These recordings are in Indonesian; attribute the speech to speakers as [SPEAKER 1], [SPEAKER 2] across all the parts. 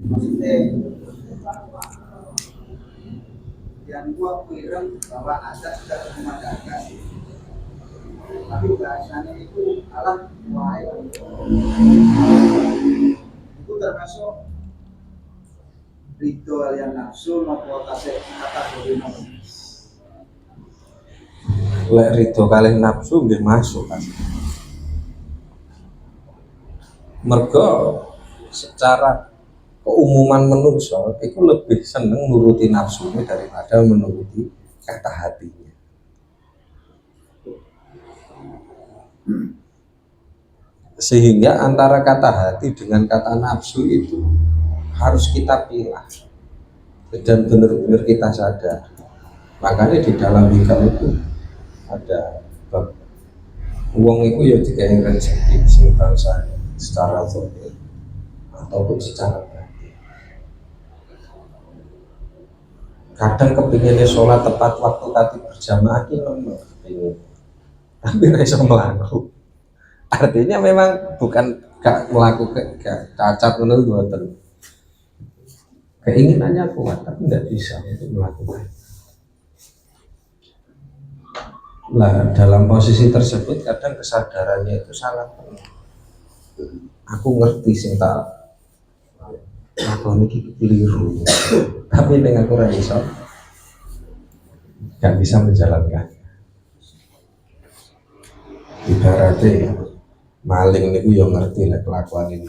[SPEAKER 1] Maksudnya yang gua bilang bahwa ada tidak memadakan, tapi bahasanya itu alat wae itu termasuk ritual yang nafsu maupun kategori nafsu.
[SPEAKER 2] Lek rito kalih nafsu nggih masuk Mas. Mergo secara keumuman manusia itu lebih seneng nuruti nafsunya daripada menuruti kata hatinya. Sehingga antara kata hati dengan kata nafsu itu harus kita pilah dan benar-benar kita sadar. Makanya di dalam hikam itu ada bab uang itu ya dikai rezeki sing bangsa secara zahir ataupun secara batin. Kadang kepinginnya sholat tepat waktu tadi berjamaah ini lemah, tapi nggak bisa melakukan. Artinya memang bukan gak melakukan, gak cacat menurut buatan. Keinginannya kuat, tapi tidak bisa untuk melakukan. Nah, dalam posisi tersebut kadang kesadarannya itu sangat penuh. Aku ngerti sing tak aku ini keliru, tapi dengan kurang iso gak bisa menjalankan. Ibaratnya maling niku yo ngerti lah kelakuan ini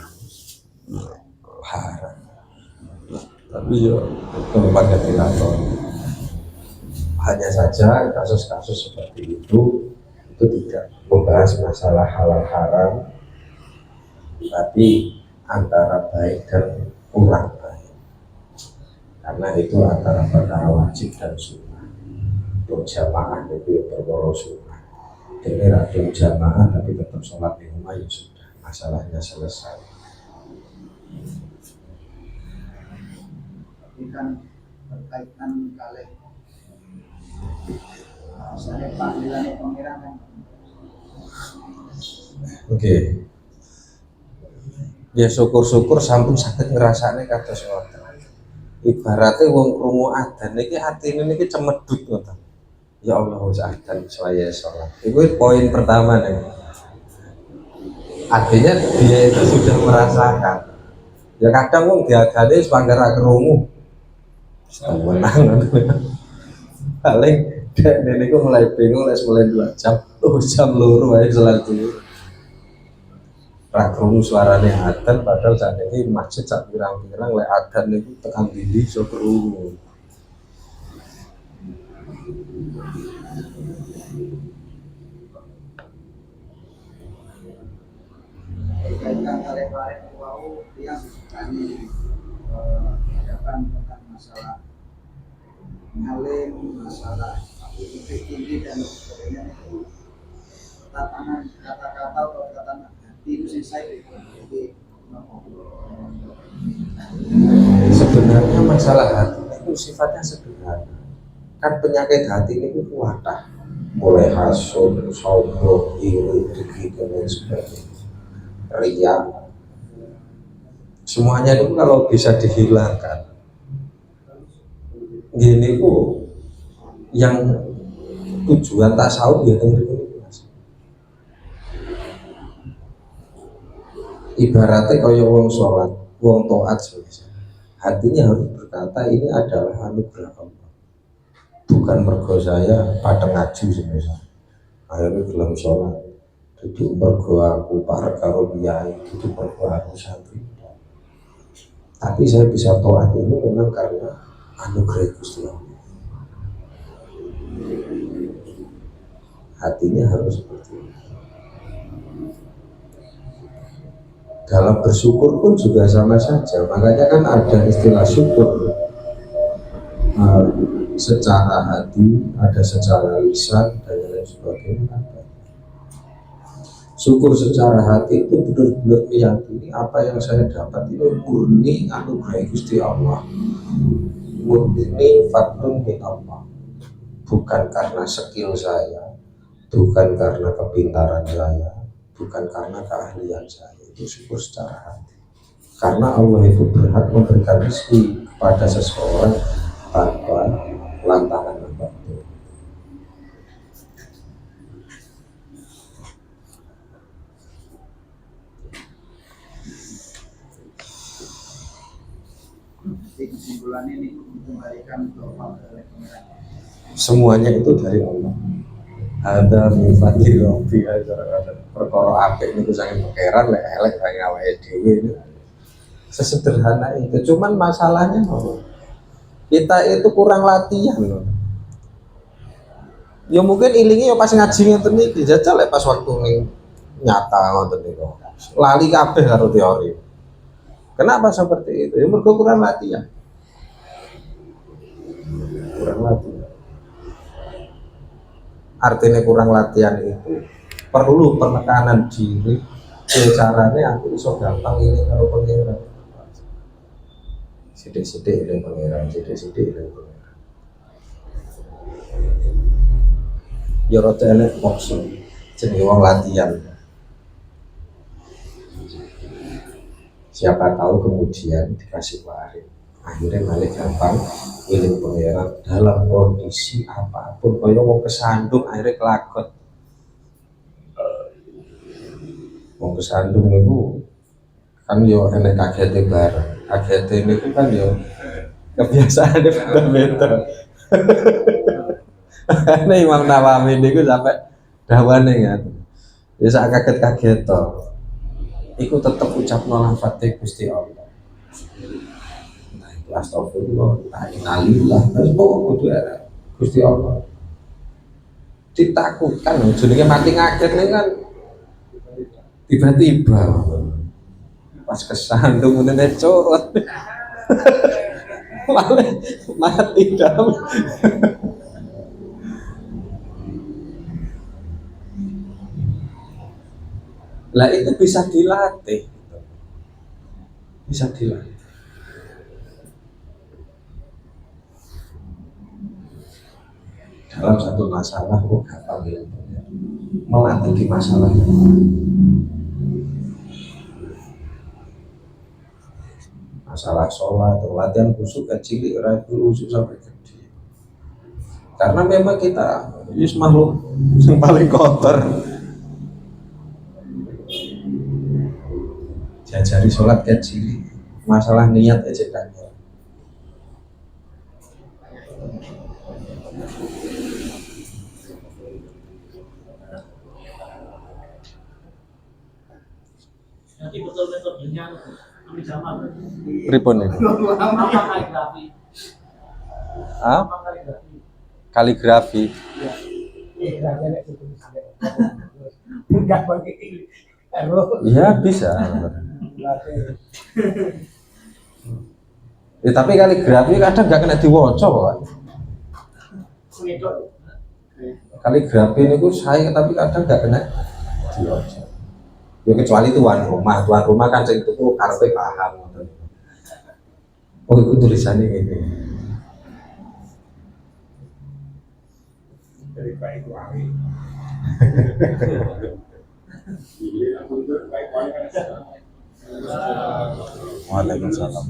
[SPEAKER 2] haram, tapi yo kepada dilakoni. Hanya saja kasus-kasus seperti itu tidak membahas masalah halal haram, tapi antara baik dan kurang baik, karena itu antara perkara wajib dan sunnah. Untuk jamaah itu ya perkara sunnah, jadi rajin jamaah tapi tetap sholat di rumah ya sudah, masalahnya selesai.
[SPEAKER 1] Tapi kan berkaitan kali misalnya panggilan pengiran kan.
[SPEAKER 2] Oke. Ya syukur-syukur sampun saged ngrasakne kados ngoten. Ibaratnya wong krungu adzan niki atine niki cemedhut ngoten. Ya Allah wis adzan saya sholat. Itu poin pertama nih. Artinya dia itu sudah merasakan. Ya kadang wong diadzane sepanggar krungu. Menang. Paling dek niku mulai bingung mulai 2 jam. Jam loro ae salat dulu. Rakrungu suarane adzan padahal saat ini masjid sak pirang-pirang lek adzan niku tekan dindi iso krungu.
[SPEAKER 1] Berkaitan kali-kali wau yang kami hadapan tentang masalah ngalim, masalah tinggi dan sebagainya itu tatanan kata-kata atau tatanan hati itu selesai. Jadi
[SPEAKER 2] Sebenarnya masalah hati itu sifatnya sederhana. Kan penyakit hati ini kuatah, mulai hasud, sombong, iri, dengki dan lain sebagainya, ria. Semuanya itu kalau bisa dihilangkan, gini ku yang tujuan tasawuf ya tentu. Ibaratnya kaya wong sholat, wong toat sebenarnya. Hatinya harus berkata ini adalah anugerah Allah, bukan mergo saya padang ngaji sebenarnya. Akhirnya dalam sholat, itu mergo aku para karo kiai, itu mergo aku santri. Tapi saya bisa toat ini memang karena anugerah Gusti Allah. Hatinya harus seperti itu. Dalam bersyukur pun juga sama saja. Makanya kan ada istilah syukur secara hati, ada secara lisan dan lain sebagainya. Syukur secara hati itu benar-benar meyakini apa yang saya dapat itu murni anugerah Gusti Allah, murni fadlun min Allah, bukan karena skill saya, bukan karena kepintaran saya, bukan karena keahlian saya. Itu syukur secara hati. Karena Allah itu berhak memberikan rezeki kepada seseorang tanpa lantangan apapun.
[SPEAKER 1] Jadi kesimpulan ini mengembalikan doa oleh pengiran.
[SPEAKER 2] Semuanya itu dari Allah. Ada mufadil Rabbi, ada perkara apik niku sange pangeran, lek elek sange awake dhewe ini. Sesederhana itu. Cuman masalahnya kita itu kurang latihan loh. Ya mungkin ilingi ya pas ngaji ngeten iki jajal lek pas waktu ning nyata ngoten niku. Lali kabeh karo teori. Kenapa seperti itu? Ya mergo kurang latihan. Kurang latihan. Artinya kurang latihan itu perlu penekanan diri. Caranya aku iso gampang ini karo pengiran. Sidik-sidik eling pengiran, sidik-sidik eling pengiran. Ya rada elek maksa. Jenenge wong latihan. Siapa tahu kemudian dikasih waris, akhirnya balik gampang eling pengiran dalam kondisi apapun. Kaya wong kesandung akhirnya kelakon. Wong kesandung itu kan yo enek kagete bareng. Kagete niku kan yo kebiasaan beda-beda. Nah Imam Nawawi niku sampai dawane kan. Ya sak kaget-kaget to. Iku tetep ucapno lafate Gusti Allah. Nah itu astagfirullah, la ilaha illallah. Terus kok kudu era Gusti Allah. Ditakutkan jenenge mati ngaget niku kan tiba-tiba pas kesandung ngene corot. Malah mati dalam. Lah itu bisa dilatih. Bisa dilatih. Dalam satu masalah kok gampang ya. Melatih di masalah. Masalah sholat, latihan khusyuk kecil, khusyuk sampai gede. Karena memang kita makhluk yang paling kotor. Jajari sholat kecil, masalah niat aja kan.
[SPEAKER 1] Jadi betul metodenya kami zaman.
[SPEAKER 2] Pripun itu?
[SPEAKER 1] Kaligrafi.
[SPEAKER 2] Ah? Kaligrafi.
[SPEAKER 1] Enggak pakai
[SPEAKER 2] Iya bisa. Ya, tapi kaligrafi kadang nggak kena diwaca kok. Kaligrafi ini saya tapi kadang nggak kena diwaca. Ya kecuali tuan rumah kan saya itu karpe paham. Oh itu tulisannya ini. Dari baik wangi. Waalaikumsalam.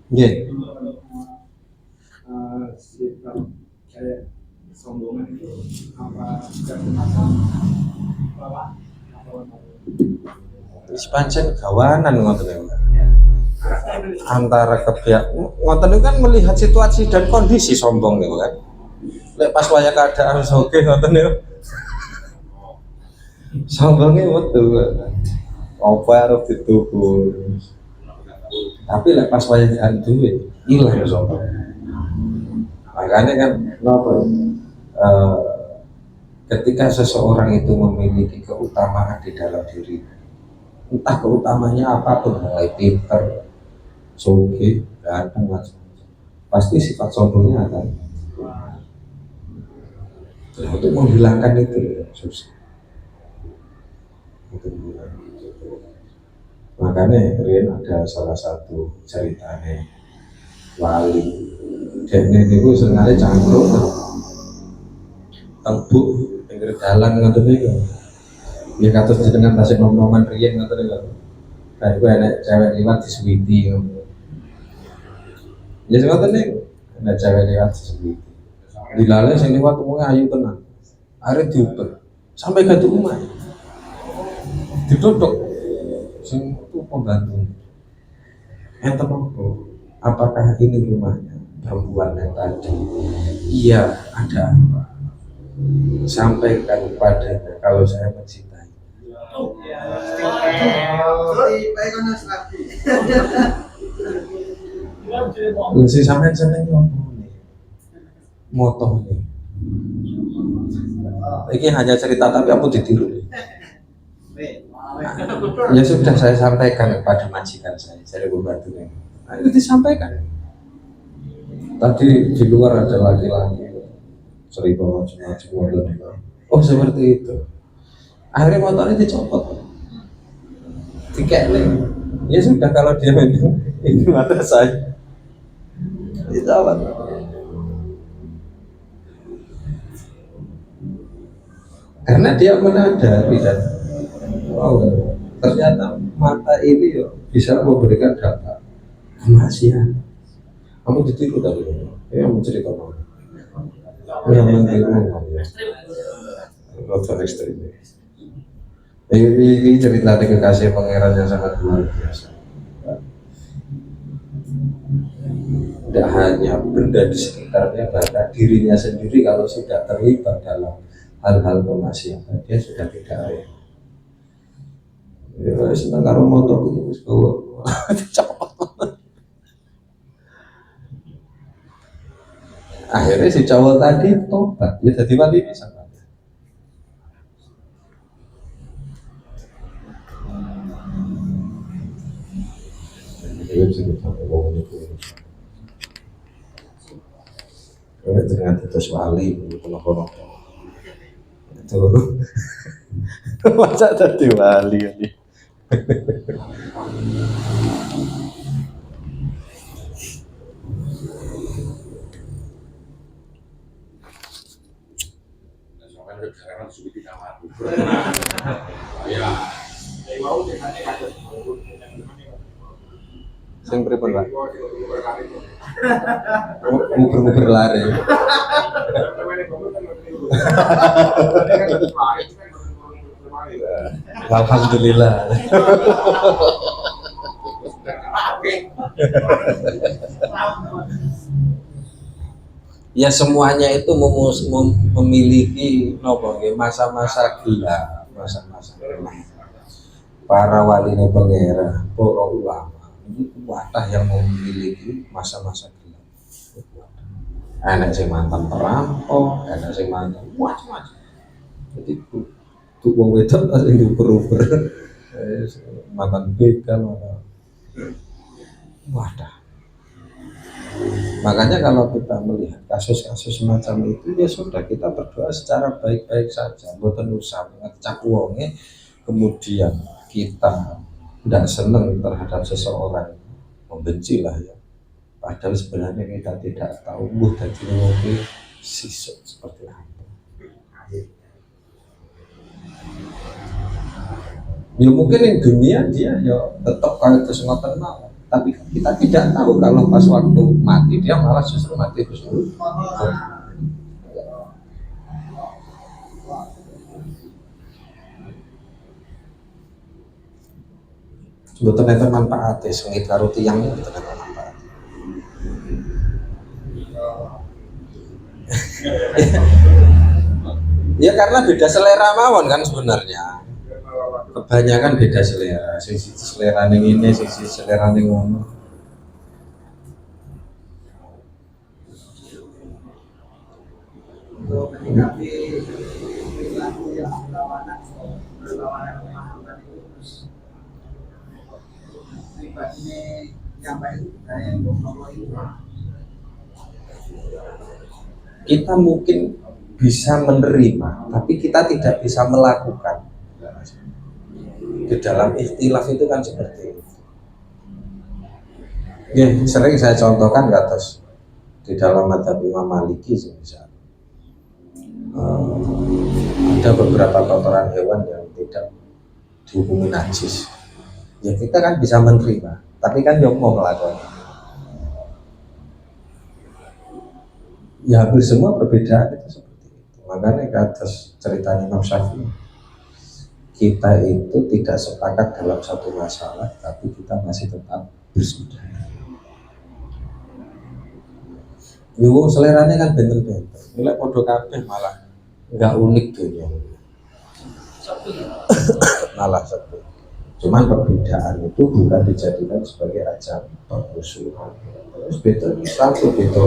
[SPEAKER 2] Nggih.
[SPEAKER 1] Sikap kayak sombongan itu apa
[SPEAKER 2] Wis pancen gawanan ngoten niku. Antara kebiak ngoten niku kan melihat situasi dan kondisi sombong niku kan. Lek pas waya keadaan soge ngoten niku. Sombonge metu. Apa arep dituku. Tapi lepas wayah jalan duit hilang sopo. Makanya kan kenapa? Eh, ketika seseorang itu memiliki keutamaan di dalam diri, entah keutamanya apapun, mulai pinter, sugih, ganteng, macam-macam, pasti sifat sombongnya akan untuk menghilangkan itu ya, susah. Untuk menghilangkan itu. Makanya Rian ada salah satu ceritanya wali. Dan ini gue sebenarnya cangkruk, tembuk, pinggir jalan ngoten niku. Ya kados jenengan tasik nom-noman riyen ngoten niku. Kan gue enek cewek liwat disuwiti. Ya ngoten niku. Enek cewek liwat disuwiti. Dilale sing liwat wong ayu tenan. Arep diuber. Sampai ke rumah. Ditutup. Sing itu pembantu. Enten apa? Apakah ini rumahnya perempuan yang tadi? Iya, ada apa? Sampaikan padanya kalau saya mencintai.
[SPEAKER 1] Sorry, Pak Ekonos lagi.
[SPEAKER 2] Mesti sampai seneng ngomong nih, moto nih. Ini hanya cerita tapi aku ditiru. Ya sudah saya sampaikan kepada majikan saya pembantunya. Nah, itu disampaikan. Tadi di luar ada laki-laki cerita macam-macam. Oh seperti itu. Akhirnya motornya dicopot. Dikekling. Ya sudah kalau dia memang ini mata saya. Dicopot. Karena dia menyadari dan wow, ternyata mata ini bisa memberikan data kemasian. Kamu ditiru tadi, ya mau cerita apa? Yang mentiru ya, rasa ekstrim. Ini cerita dari kekasih pangeran yang sangat luar biasa. Tidak hanya benda di sekitarnya, bahkan dirinya sendiri kalau sudah terlibat dalam hal-hal kemaksiatan, dia sudah tidak ada. Ya, senang karo motor itu bawa cepat. Akhirnya si cowok tadi tobat, dia jadi wali bisa. Dia bisa sampai ngomong itu. Karena ternyata itu wali, kono-kono. Itu masa jadi wali ini. Sing pripun Pak? Muber-muber lari. Alhamdulillah. Ya semuanya itu memiliki masa-masa gila, masa-masa gelap. Para wali pangeran, para ulama itu wadah yang memiliki masa-masa gelap. Anak sing mantan perampok, anak sing mantan macam-macam. Jadi tuh wong wedok sing diuber-uber, mantan begal, wadah. Makanya kalau kita melihat kasus-kasus semacam itu, ya sudah kita berdoa secara baik-baik saja, mboten usah ngecap wonge, kemudian kita tidak senang terhadap seseorang, membenci lah ya. Padahal sebenarnya kita tidak tahu tadi mungkin sisuk seperti apa. Ya mungkin di dunia dia ya tetap kalau itu semua tenang. Tapi kita tidak tahu kalau pas waktu mati dia malah justru mati justru. Sebetulnya itu manfaatnya sengit karo tiyang itu ternyata manfaat. Ya karena beda selera mawon kan sebenarnya. Kebanyakan beda selera, sisi selera ning ini, sisi selera ning ngono.
[SPEAKER 1] menyikapi perilaku yang berlawanan pemahaman itu terus pribadi yang baik dari Allah itu
[SPEAKER 2] kita mungkin bisa menerima, tapi kita tidak bisa melakukan. Di dalam ikhtilaf itu kan seperti itu. Ya, sering saya contohkan kados di dalam madzhab Imam Maliki misalnya. Ada beberapa kotoran hewan yang tidak dihukumi najis. Ya kita kan bisa menerima, tapi kan yang mau melakukan. Ya hampir semua perbedaan itu seperti itu. Makanya kados ceritanya Imam Syafi'i, kita itu tidak sepakat dalam satu masalah, tapi kita masih tetap bersaudara. Yo seleranya kan benten-benten. Nilai podo kabeh malah nggak unik tuh ya. Malah satu. Cuman perbedaan itu bukan dijadikan sebagai ajang permusuhan. Terus beda satu beda.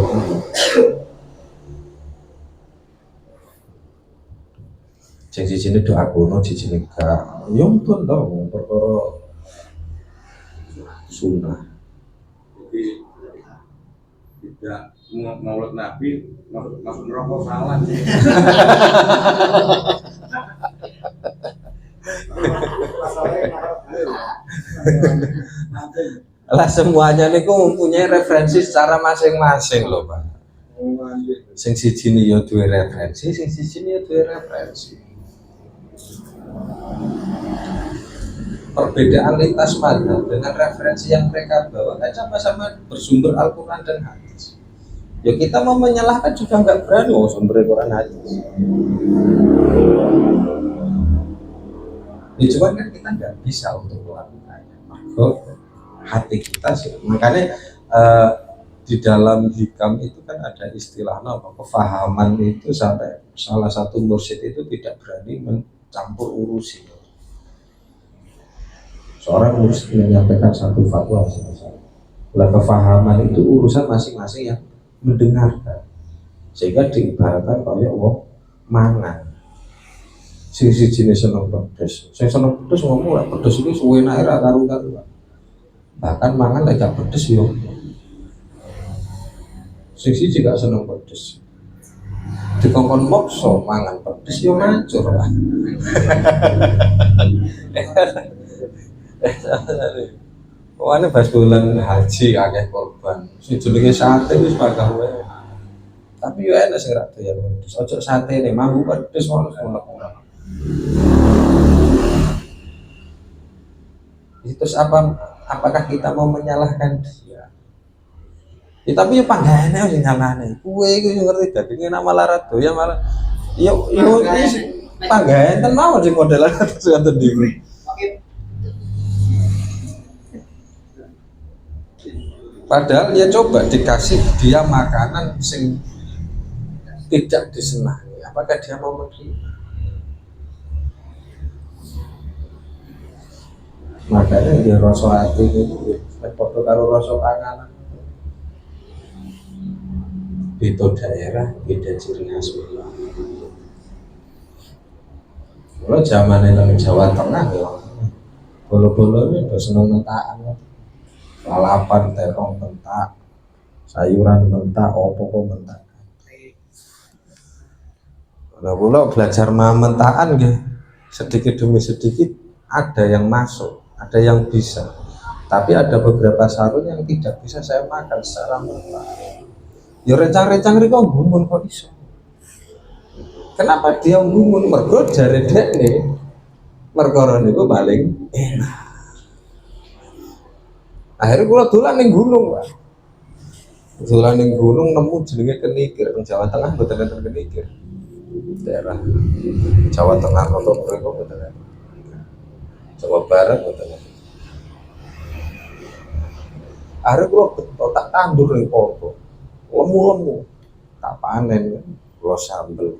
[SPEAKER 2] Sing sijine doa kuno, sijine gak. Yo pun dong perkara sunnah.
[SPEAKER 3] Jadi tidak maulid Nabi masuk neraka salah.
[SPEAKER 2] Lah semuanya niku mempunyai referensi secara masing-masing loh Pak. Sing siji ni ya duwe referensi, sing siji ni ya duwe referensi. Perbedaan lintas mazhab dengan referensi yang mereka bawa kan sama-sama bersumber Al-Quran dan hadis. Ya kita mau menyalahkan juga nggak berani, oh sumber Al-Quran hadis. Ya cuman kan kita nggak bisa untuk melakukannya. Maka hati kita sih, makanya di dalam hikam itu kan ada istilah apa kefahaman itu sampai salah satu mursyid itu tidak berani mencampur urusi. Seorang mursyid menyampaikan satu fatwa misalnya, kefahaman itu urusan masing-masing yang mendengarkan, sehingga diibaratkan kayak wong mangan. Sisi jenis seneng pedes, saya seneng pedes ngomong lah pedes itu suwe naik karu-karuan. Bahkan mangan lagi pedes yo. Sisi juga seneng pedes. Dikongkon mokso mangan pedes yo mancur lah. Wane pas bulan haji akeh korban. Sing jenenge sate wis bakal wae. Tapi yo enak sing ra doyan pedes. Ojo satene mambu pedes ngono. Terus apakah kita mau menyalahkan dia? Ya, tapi yo panggane sing nyalahne. Kowe iku ngerti dadine nama larat doyan malah yo panggane ten mawon sing modelan terus ngoten niku. Padahal ya coba dikasih dia makanan sing tidak disenangi, apakah dia mau menerima? Makanya dia rasa hati itu foto karo rasa panganan. Beda daerah, beda ciri khas. Kalau zaman yang Jawa Tengah ya, bolo-bolo ini udah seneng mentakan. Lalapan, terong mentak, sayuran mentak, opo mentak. Kalau belajar mentakan gitu, sedikit demi sedikit ada yang masuk, ada yang bisa. Tapi ada beberapa sarung yang tidak bisa saya makan secara mentah. Ya rencang-rencang riko gumun kok iso. Kenapa dia gumun? Mergo jare dekne perkara niku paling enak. Akhirnya gue dolan ning gunung, Pak. Dolan ning gunung nemu jenenge kenikir, teng Jawa Tengah mboten enten kenikir. Daerah Jawa Tengah untuk mereka mboten. Jawa Barat mboten. Akhirnya gue tak tandur ning kono. Lemu-lemu. Tak panen, gue sambel.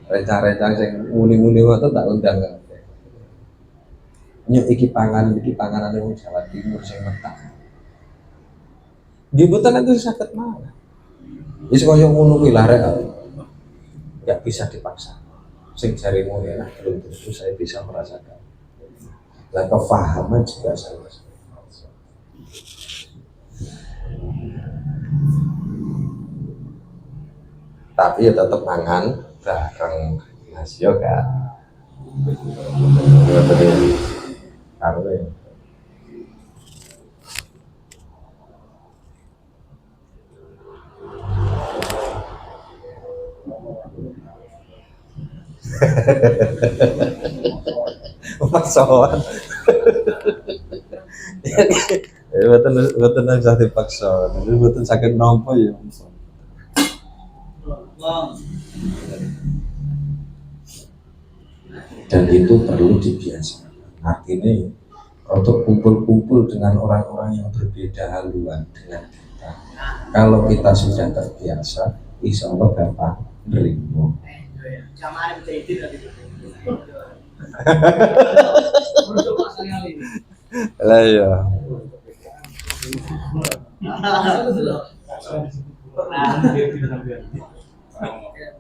[SPEAKER 2] Rencang-rencang sing muni-muni ngoten tak undang. Nyuk iki panganan wong Jawa Timur sing mentah. Nggih mboten enten saged mangan. Wis kaya ngono kuwi larek. nggak bisa dipaksa. Sing jarimu enak belum tentu saya bisa merasakan. Lah kefahaman juga sama. Tapi ya tetap mangan bareng Mas Yoga. Karena paksawan. Betul bisa dipaksa. Betul sakit nompo ya. Dan itu perlu dibiasakan. Artinya untuk kumpul-kumpul dengan orang-orang yang berbeda haluan dengan kita. Kalau kita sudah terbiasa, insya Allah gampang nerima. Lah ya.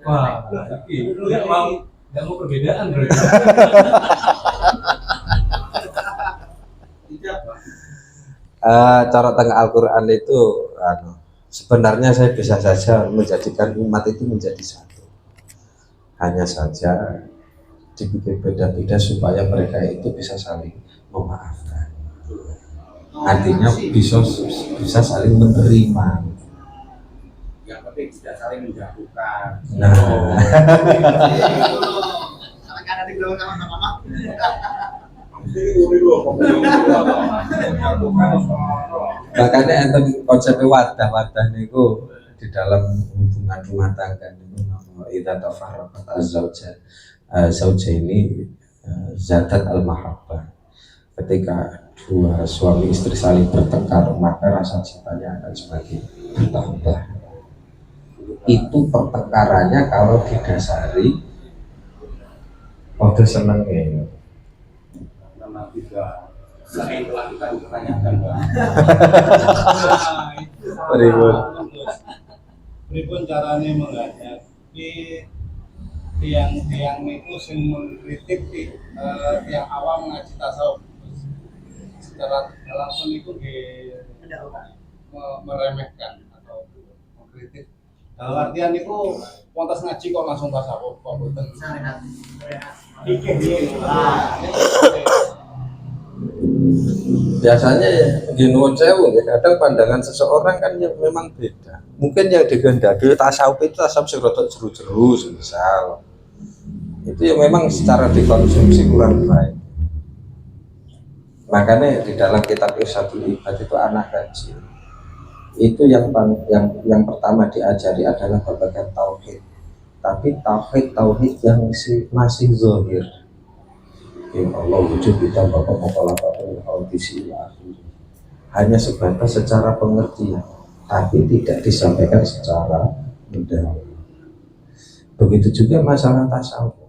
[SPEAKER 4] Wah, nggak mau perbedaan bro.
[SPEAKER 2] Cara tengah Al-Quran itu sebenarnya saya bisa saja menjadikan umat itu menjadi satu, hanya saja dibikin beda-beda supaya mereka itu bisa saling memaafkan, artinya bisa saling menerima.
[SPEAKER 3] Yang penting tidak saling menjatuhkan.
[SPEAKER 2] Nah, makanya enten konsep wadah niku di dalam hubungan rumah tangga niku nama idza tafarraqat az-zawja ini zatat al-mahabbah. Ketika dua suami istri saling bertengkar, maka rasa cintanya akan semakin bertambah. Itu pertengkarannya kalau didasari seneng ya.
[SPEAKER 3] Karena tidak selain telah kita dipertanyakan, Pak.
[SPEAKER 4] Pripun carane menghadapi tiang itu sing mengkritik tiang awam ngaji tasawuf secara langsung itu meremehkan atau mengkritik. Dalam artian itu kontes ngaji kok langsung tasawuf kok boten.
[SPEAKER 2] Biasanya ya nuwun sewu ya, kadang pandangan seseorang kan yang memang beda. Mungkin yang dikehendaki tasawuf itu tasawuf sing rada jeru-jeru misal. Itu yang memang secara dikonsumsi kurang baik. Makanya di dalam kitab Irsyadul Ibad itu anak kecil itu yang pertama diajari adalah babagan tauhid, tapi tauhid yang masih zahir. Ya Allah wujud kita bapak hanya sebatas secara pengertian, tapi tidak disampaikan secara mendalam. Begitu juga masalah tasawuf.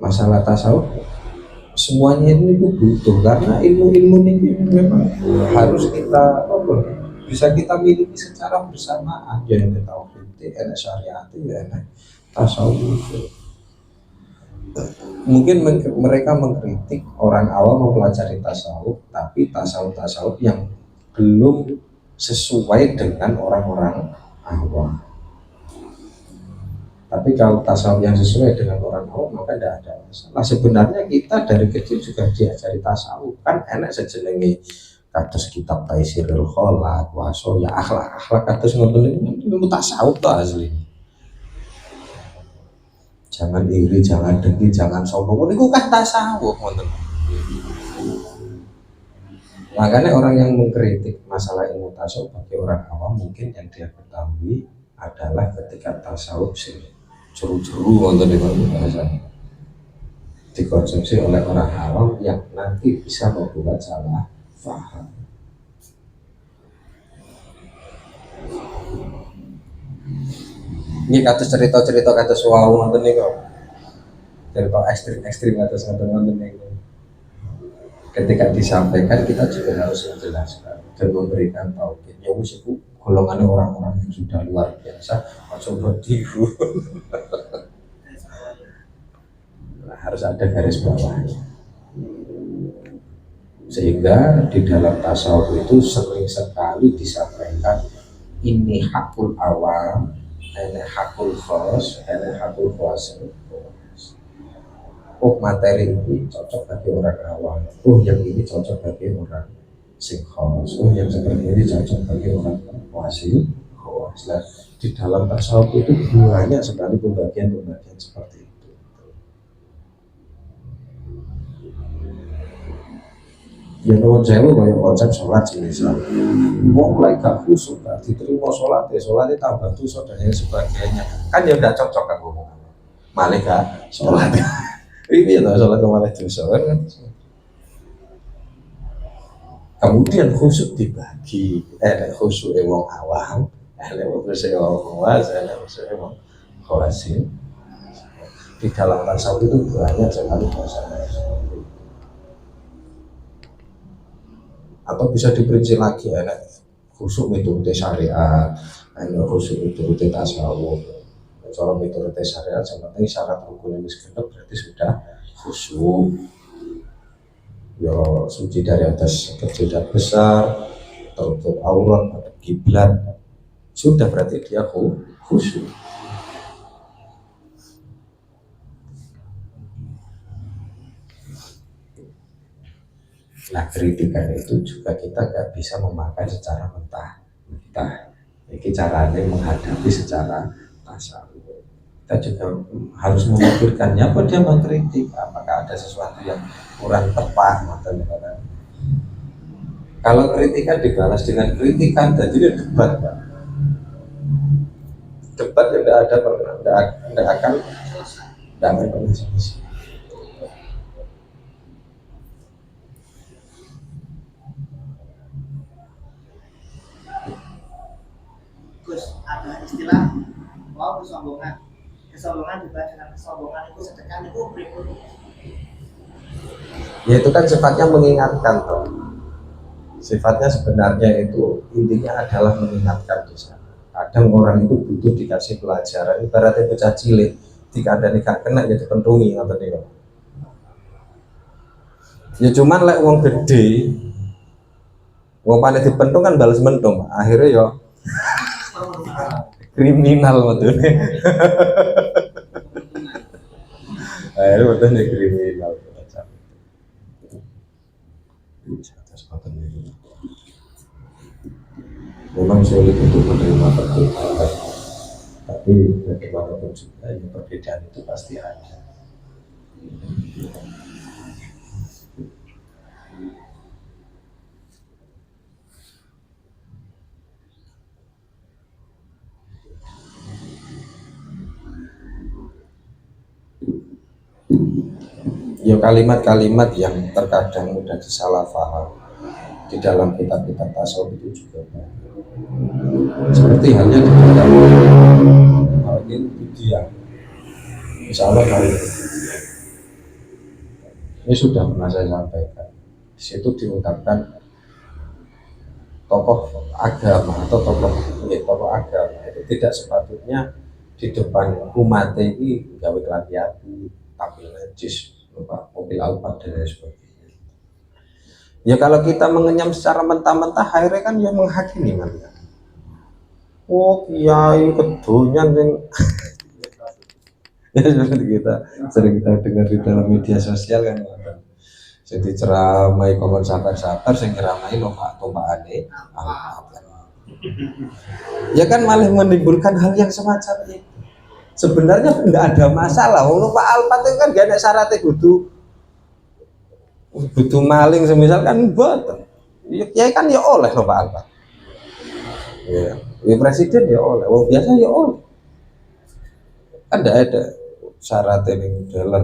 [SPEAKER 2] Masalah tasawuf semuanya ini butuh, karena ilmu-ilmu ini memang harus kita bisa kita miliki secara bersamaan. Ya ini tauhid, enak syariat, ya enak tasawuf. Mungkin mereka mengkritik orang awam mempelajari tasawuf, tapi tasawuf yang belum sesuai dengan orang-orang awam. Tapi kalau tasawuf yang sesuai dengan orang awam maka tidak ada masalah. Sebenarnya kita dari kecil juga diajari tasawuf, kan enak sejenenge kados kitab Taisirul Kholaq, waso ya akhlak kados ngoten niku tasawuf to asli. Jangan iri, jangan dengki, jangan sombong. Niku kan tasawuf ngoten. Makanya orang yang mengkritik masalah ilmu tasawuf bagi orang awam mungkin yang dia ketahui adalah ketika tasawuf sih jeru-jeru ngoten niku bahasanya dikonsumsi oleh orang awam yang nanti bisa membuat salah paham. Ini kata cerita-cerita kata suau nonton nih kok, cerita ekstrim kados nonton nih. Ketika disampaikan kita juga harus menjelaskan dan memberikan tauhid. Ya wis iku golongan orang-orang yang sudah luar biasa, coba tiru. Nah, harus ada garis bawahnya. Sehingga di dalam tasawuf itu sering sekali disampaikan ini hakul awam, ini hakul khos, ini hakul khas. Oh, materi ini cocok bagi orang awam. Oh, yang ini cocok bagi orang sing khos. Oh, yang seperti ini cocok bagi orang wasi khos. Nah, di dalam tasawuf itu banyak sekali pembagian-pembagian seperti itu. Ya nuwun sewu kaya konsep sholat misal. Wong lek gak khusyuk gak diterima sholatnya tambah dosa dan lain sebagainya. Kan ya udah cocok kan ngomong. Malah gak sholat. Ini ya sholat malah dosa kan. Kemudian khusyuk dibagi. Khusyuk wong awam, khusyuk wong khawas, khusyuk wong khawasin. Di dalam tasawuf itu banyak sekali bahasa-bahasa. Atau bisa diperinci lagi, khusyuk metode syariat, khusyuk metode tasawuf. Kalau metode syariat yang penting syarat rukun yang genep berarti sudah khusyuk. Ya suci dari atas kecil dan besar, tertutup aurat, ada kiblat, sudah berarti dia khusyuk. Nah, kritikan itu juga kita nggak bisa memakai secara mentah. Ini caranya menghadapi secara tasawuf. Kita juga harus memikirkannya apa dia mengkritik, apakah ada sesuatu yang kurang tepat atau gimana. Kalau kritikan dibalas dengan kritikan, jadi debat, Pak. Debat yang tidak akan pernah selesai.
[SPEAKER 1] Ada istilah mau kesombongan juga dengan kesombongan itu sedekah itu berikut.
[SPEAKER 2] Ya itu kan sifatnya mengingatkan toh. Sifatnya sebenarnya itu intinya adalah mengingatkan di sana. Kadang orang itu butuh dikasih pelajaran, ibaratnya bocah cilik, jika ada nikah kena ya dipentungi atau tidak. Ya cuman lek wong gede, wong paling dipentung kan balas mentung, akhirnya ya kriminal betul. Akhirnya betul nih kriminal. Memang sulit untuk menerima perbedaan, tapi bagaimanapun juga ya perbedaan itu pasti ada. Ya kalimat-kalimat yang terkadang mudah disalah paham di dalam kitab-kitab tasawuf itu juga seperti halnya di dalam Al-Qur'an. Misalnya kali ini sudah pernah saya sampaikan. Di situ diungkapkan tokoh agama atau tokoh agama itu tidak sepatutnya di depan umat ini gawe kelambi api, tampil najis, lupa mobil Alphard dan lain sebagainya. Ya kalau kita mengenyam secara mentah-mentah, akhirnya kan yang menghakimi kan. Oh kiai kedonyan yang ya seperti kita sering kita dengar di dalam media sosial kan. Jadi ceramai komen sabar-sabar, sing ceramai lomba-lombaan ya kan malah menimbulkan hal yang semacam itu. Sebenarnya tidak ada masalah. Wong Pak Alphard itu kan gak ada syaratnya butuh maling semisal kan boten. Ya kan ya oleh Pak Alphard. Ya presiden ya oleh. Wong biasa ya oleh. Kan tidak ada syarat yang dalam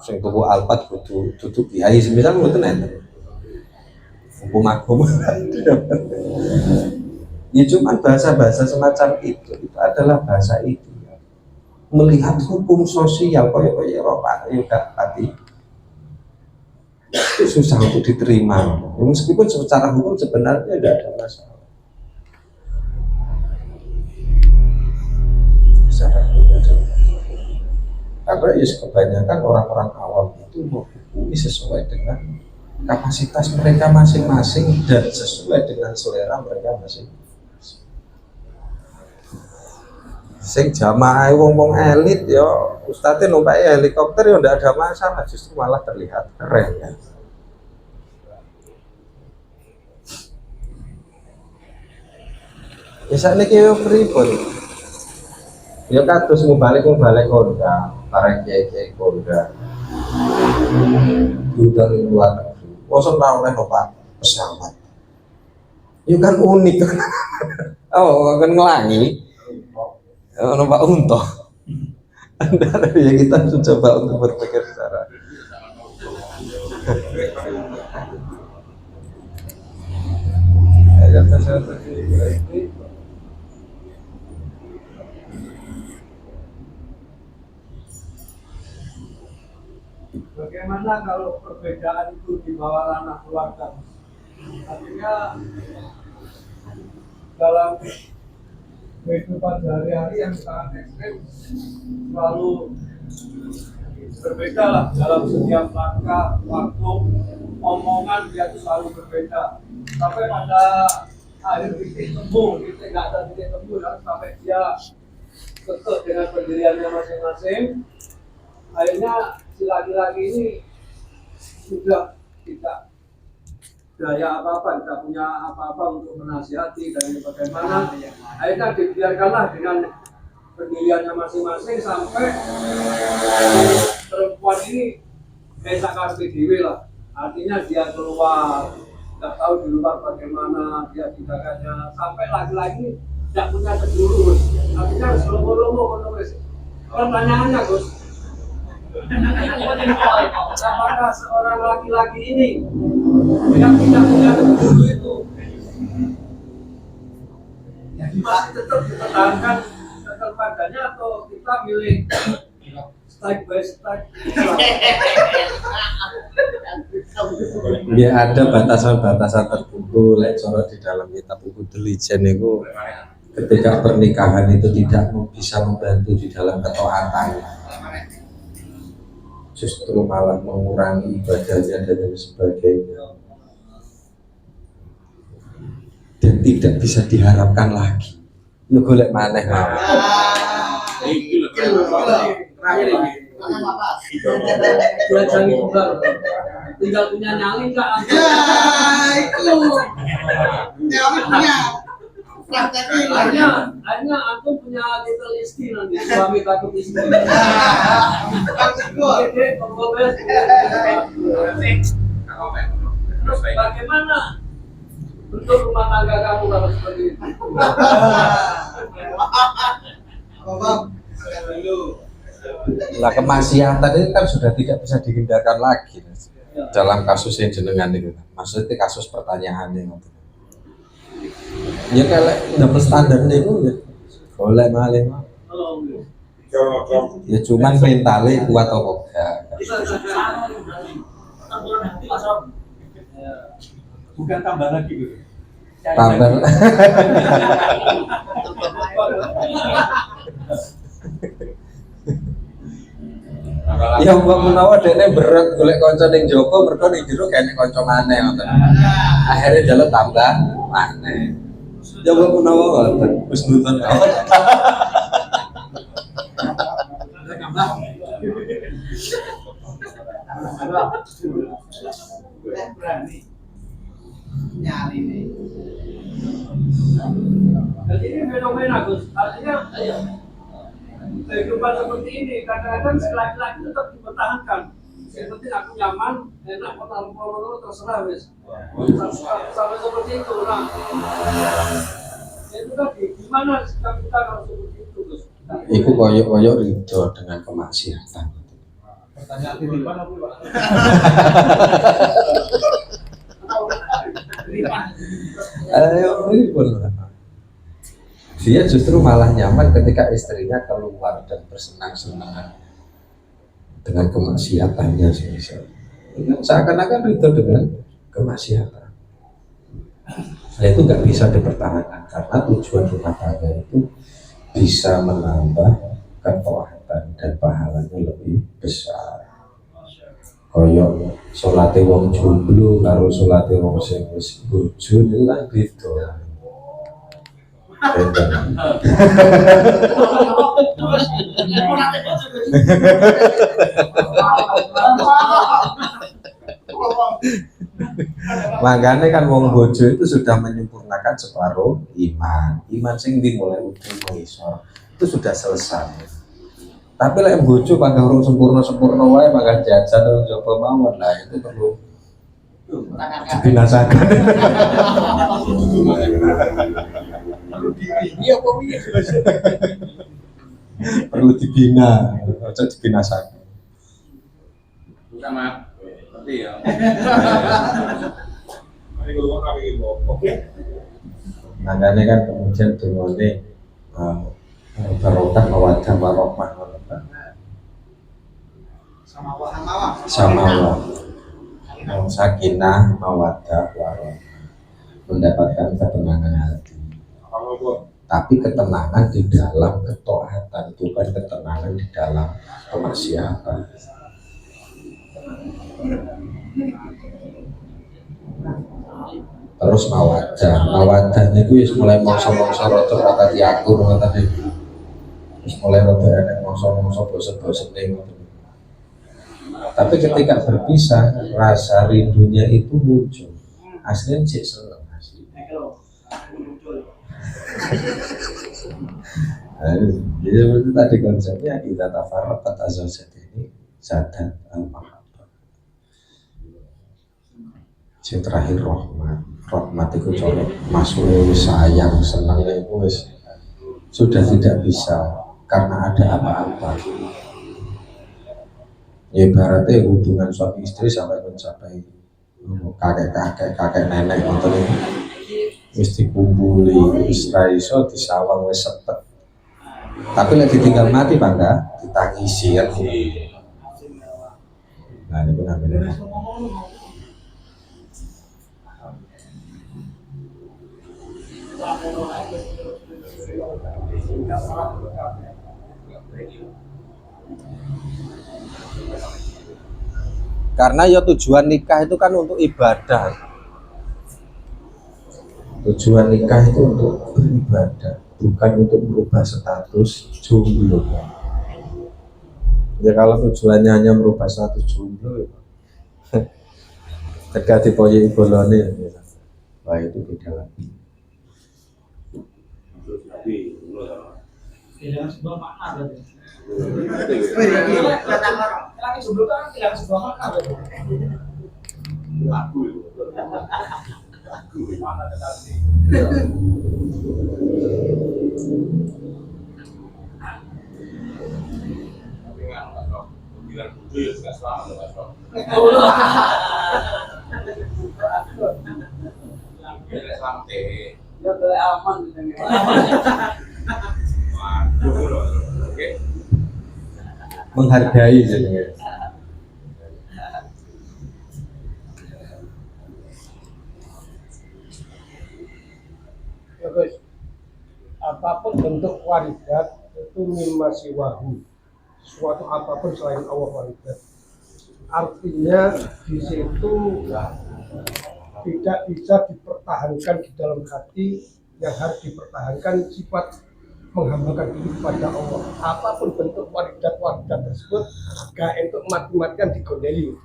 [SPEAKER 2] sing tuku Alphard butuh tutup kiai semisal mboten enten. Hukum agama. Ya cuman bahasa-bahasa semacam itu adalah bahasa itu. Melihat hukum sosial koyo Eropa juga tadi susah untuk diterima. Ya, meskipun secara hukum sebenarnya tidak ada masalah. cara beribadah. Karena ya kebanyakan orang-orang awam itu menghukumi sesuai dengan kapasitas mereka masing-masing dan sesuai dengan selera mereka masing-masing. Sing jamaah wong-wong elit ya ustadz numpak helikopter ya ndak ada masalah, justru malah terlihat keren ya. Bisa niki yo pripun? Ya kados mubalik Honda, para kiai Honda. Udah di luar negeri. Mosok ora oleh numpak pesawat. Itu kan unik. Oh, kan ngelangi. Numpak unta. Ya kita harus coba untuk berpikir secara
[SPEAKER 5] bagaimana kalau perbedaan itu dibawa ranah keluarga? Artinya dalam kehidupan sehari-hari yang sangat ekstrim selalu berbeda lah dalam setiap langkah, waktu, omongan dia itu selalu berbeda. Sampai pada akhir titik temu, kita nggak ada titik temu, sampai dia kekeh dengan pendiriannya masing-masing. Akhirnya si laki-laki ini sudah tidak daya apa-apa, tidak punya apa-apa untuk menasihati dan bagaimana. Akhirnya dibiarkanlah dengan pendiriannya masing-masing sampai perempuan ini esak kasih dewi lah. Artinya dia keluar, tidak tahu di luar bagaimana dia tindakannya, sampai laki-laki tidak punya kedurus. Artinya selomo-lomo. Pertanyaannya Gus, apakah seorang laki-laki ini yang tidak punya kedurus itu masih tetap dipertahankan kekeluarganya atau kita milih step by step?
[SPEAKER 2] ya ada batasan-batasan tertentu lek cara di dalam kitab buku Delijen itu ketika pernikahan itu tidak bisa membantu di dalam ketaatan, justru malah mengurangi ibadahnya dan lain sebagainya, dan tidak bisa diharapkan lagi. Ya golek maneh mawon.
[SPEAKER 1] Terakhir ini.
[SPEAKER 5] Belajar kembar, tinggal punya nyali nggak? Hanya antum punya titel istri nanti, suami takut istri. Terus bagaimana untuk rumah tangga kamu kalau seperti itu?
[SPEAKER 2] Lah kemaksiatan itu kan sudah tidak bisa dihindarkan lagi dalam kasus yang jenengan itu. Maksudnya kasus pertanyaannya itu. Ya kalau double standarnya itu ya boleh malih. Ya cuman mentalnya kuat atau enggak.
[SPEAKER 3] Bukan tambah lagi gitu.
[SPEAKER 2] Tambah. Ya mbak menawa dene berat golek kanca ning Joko mergo ning jero kene kanca maneh ngoten. Akhire jalan tambah maneh. Ya mbak menawa ngoten wis nonton.
[SPEAKER 1] Berani nyali nih.
[SPEAKER 5] Jadi ini fenomena Gus, artinya kehidupan seperti ini kadang-kadang si laki-laki tetap dipertahankan. Yang penting aku nyaman, enak, kalau terserah wes. Sampai seperti itu, nah. Itu tadi, gimana sikap kita kalau seperti itu Gus?
[SPEAKER 2] Iku koyok-koyok ridho dengan kemaksiatan.
[SPEAKER 4] Pertanyaan titipan apa Pak?
[SPEAKER 2] Ayo ribut. Dia justru malah nyaman ketika istrinya keluar dan bersenang-senang dengan kemaksiatannya semisal. Seakan-akan ridho dengan kemaksiatan. Nah, itu nggak bisa dipertahankan karena tujuan rumah tangga itu bisa menambah ketaatan dan pahalanya lebih besar. Kaya salate wong jomblo karo salate wong sing wis bojo niku kan beda. Beda. Makanya kan wong bojo itu sudah menyempurnakan separuh iman. Iman sing dimulai udah mengisor itu sudah selesai. Tapi lek bojo pada urung sempurna wae makan jajan dan coba mawon lah itu perlu dibinasakan. Perlu dibina, ojo dibinasakan.
[SPEAKER 3] Sama seperti ya.
[SPEAKER 2] Makanya kan kemudian dungane barokah mawaddah warahmah sama sakinah mawaddah warahmah mendapatkan ketenangan hati. Tapi ketenangan di dalam ketaatan, bukan ketenangan di dalam kemaksiatan. Terus mawaddah niku wis mulai mongso-mongso rada rata diatur ngoten niku. Wis mulai rada enek mongso-mongso bosen-bosen ngoten. Tapi ketika berpisah, rasa rindunya itu muncul. Aslinya cek seneng asli. Jadi seperti tadi konsepnya kita tafarraqat azwajat ini zadat al-mahabbah. Yang terakhir rahmat itu colok masuk sayang senang itu sudah tidak bisa karena ada apa-apa. Ya ibaratnya hubungan suami istri sampai mencapai kakek nenek gitu wis dikumpuli wis ra iso disawang wis sepet. Tapi lagi tinggal mati bangga ditangisi kan. Nah ini benar-benar karena ya tujuan nikah itu kan untuk ibadah. Tujuan nikah itu untuk beribadah, bukan untuk merubah status jomblo. Ya kalau tujuannya hanya merubah status jomblo, ketika dipoyoi bolone, wah itu beda lagi.
[SPEAKER 5] Kehilangan sebuah makna berarti. Lagi jomblo kan kehilangan sebuah makna berarti. Mana tetapi. Tapi kan kalau bilang itu ya sudah selamat loh Mas. Ya selamat deh. Ya boleh aman gitu. Oke.
[SPEAKER 2] Menghargai jadinya.
[SPEAKER 6] Ya guys, apapun bentuk waridat itu mimma siwahu, sesuatu apapun selain Allah waridat. Artinya di situ tidak bisa dipertahankan di dalam hati, yang harus dipertahankan sifat menghambakan diri kepada Allah. Apapun bentuk waridat tersebut, gak untuk mati-matian digondeli.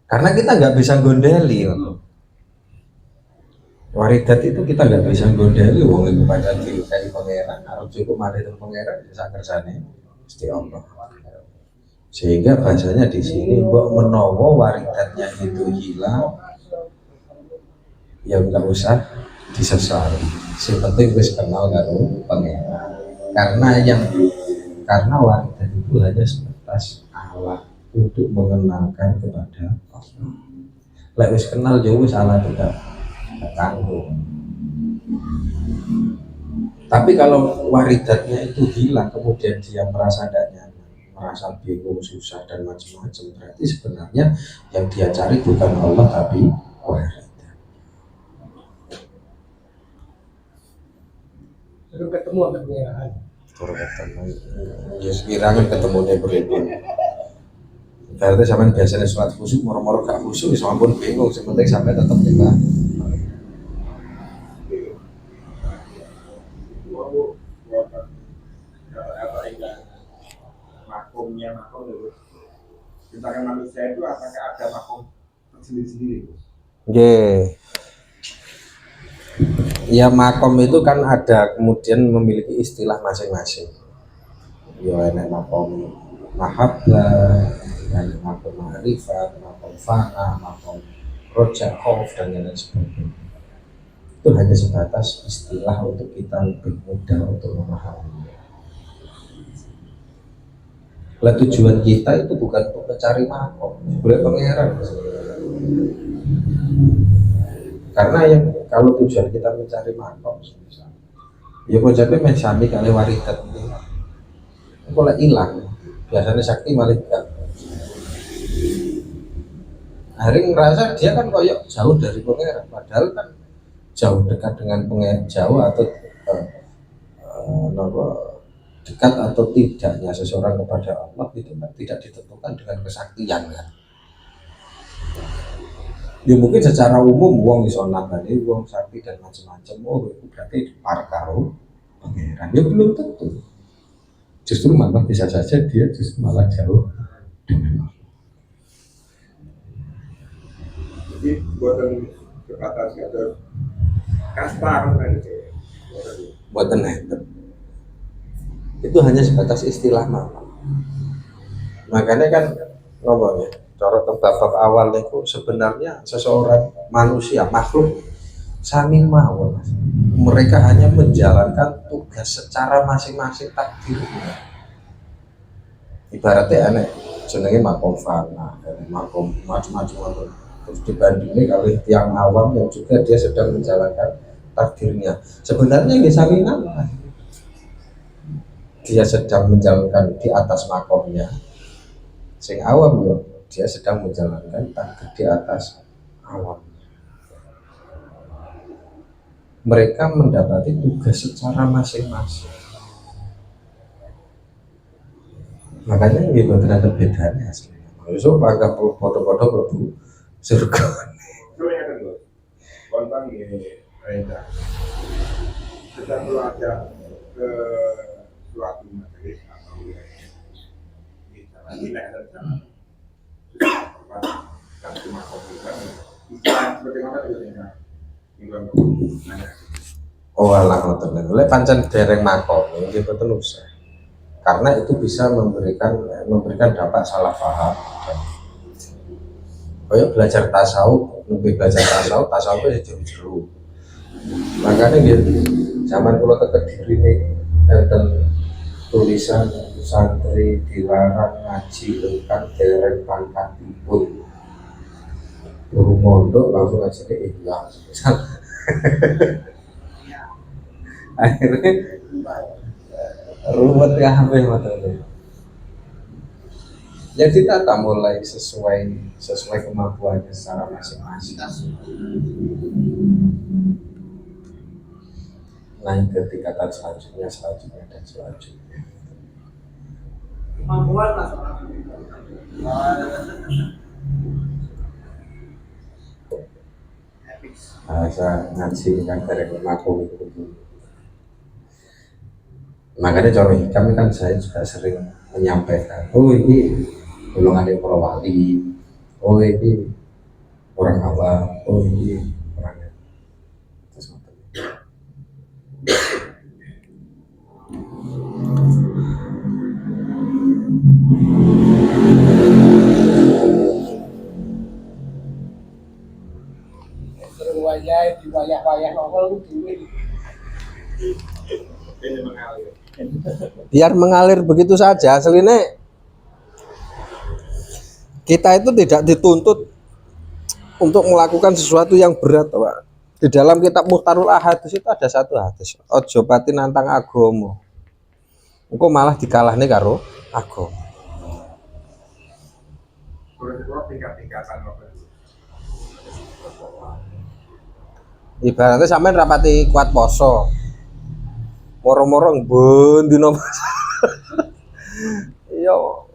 [SPEAKER 2] Karena kita nggak bisa gondeli. Waridat itu kita nggak bisa gondeli. Wong itu pada diri dari pangeran. Harus cukup mati dari pangeran. Bisa kersane Gusti Allah. Sehingga bahasanya di sini mbok menawa waridatnya itu hilang, ya nggak usah disesali. Yang penting wis kenal karo pangeran. Karena waridat itu hanya sebatas alat untuk mengenalkan kepada Allah. Lek wis kenal jauh wis salah tidak tanggung. Tapi kalau waridatnya itu hilang kemudian dia merasa tidak nyaman, merasa bingung, susah dan macam-macam, berarti sebenarnya yang dia cari bukan Allah tapi waridat.
[SPEAKER 6] belum ketemu sama pengeran.
[SPEAKER 2] Turun ketemu. Ya sekiranya ketemu nih beribun. Berarti sampean biasanya sholat khusyuk, moro-moro gak khusyuk, sama pun bingung. Sementing sampai tetap kita.
[SPEAKER 3] Makomnya makom itu. Tentang manusia itu apakah ada makom sendiri-sendiri?
[SPEAKER 2] Oke. Ya makom itu kan ada kemudian memiliki istilah masing-masing. Ya enak makom mahabbah, enak makom ma'rifat, makom fana, makom roja khauf dan lain sebagainya. Itu hanya sebatas istilah untuk kita lebih mudah untuk memahami. Lah tujuan kita itu bukan untuk mencari makom, boleh pangeran. Karena yang kalau tujuan kita mencari makom, ya kok jadi mesami kali waridat itu, kalau hilang, biasanya sakti malah gak. Hari ngerasa dia kan koyok jauh dari pangeran, padahal kan jauh dekat dengan pangeran, jauh atau dekat atau tidaknya seseorang kepada Allah itu kan tidak ditentukan dengan kesaktian kan. Ya mungkin secara umum uang iso nambani uang sakti dan macam-macam, oh itu berarti par karo pangeran. Ya belum tentu. Justru malah bisa saja dia justru malah jauh dengan Allah.
[SPEAKER 3] Jadi buatan kata kata kasta kan itu.
[SPEAKER 2] Buatan itu hanya sebatas istilah nama. Makanya kan ngomongnya cara bab awal itu sebenarnya seseorang manusia makhluk sami mawon. Mereka hanya menjalankan tugas secara masing-masing takdirnya. Ibaratnya aneh jenenge makom fana, makom macam-macam. Terus dibandingin kalau tiang awam yang juga dia sedang menjalankan takdirnya. Sebenarnya ini sami nama. Dia sedang menjalankan di atas makomnya. Sing awam yo, dia sedang menjalankan takdir di atas awam. Mereka mendapati tugas secara masing-masing. Makanya ini terhadap bedanya aslinya. So bangga foto-foto berbu surga.
[SPEAKER 3] Coba yang kedua, kontan ini reda. Sedang belajar ke suatu materi atau ini ada dan cuma komputer. Istilah seperti mana biasanya?
[SPEAKER 2] Oh alah ngoten niku. Lek pancen dereng makom nggih boten usah. Karena itu bisa memberikan dampak salah paham. Kayak belajar tasawuf, lebih belajar tasawuf itu jero. Makanya gitu, zaman kula ke Kediri nih, enten tulisan santri dilarang ngaji tentang dereng pangkatipun. Guru mondok langsung ngaji ke ikhlas. Akhirnya ruwet ya hampir matanya. Ya ditata mulai sesuai kemampuannya secara masing-masing. Naik ke tingkatan selanjutnya dan selanjutnya.
[SPEAKER 5] Kemampuan lah seorang.
[SPEAKER 2] Bahasa ngaji kan dari makom itu. Makanya contoh kami kan saya juga sering menyampaikan, oh ini golongan yang para wali, oh ini orang awam, oh ini orang yang terus
[SPEAKER 6] Sering wayai di wayah-wayah nongol dulu.
[SPEAKER 3] Ini mengalir.
[SPEAKER 2] biar mengalir begitu saja. Aslinya kita itu tidak dituntut untuk melakukan sesuatu yang berat, Pak. Di dalam kitab Muhtarul Ahadits itu ada satu hadis, ojo pati nantang agomo, engko malah dikalahne karo agomo.
[SPEAKER 3] Berarti tingkat-tingkatan apa itu?
[SPEAKER 2] Ibaratnya sampean rapati kuat poso, Moro-moro mbundi nopo. Yo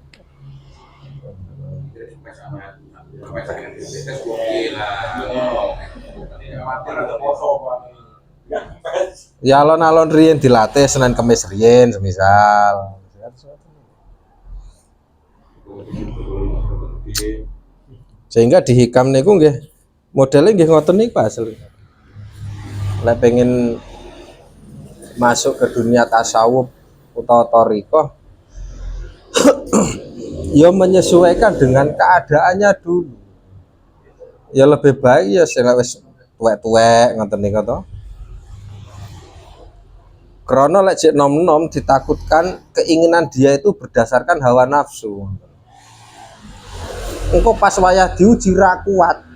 [SPEAKER 2] ya alon-alon riyen dilatih Senin Kamis riyen semisal. Sehingga di hikam niku nggih modelnya nggih ngoten niku asli. Lek pengen masuk ke dunia tasawuf utawa thariqah ya menyesuaikan dengan keadaannya dulu. Ya lebih baik ya sing wis tuwek-tuwek ngoten niku to. Krono lek jek nom-nom ditakutkan keinginan dia itu berdasarkan hawa nafsu. Engko pas wayah diuji ra kuat.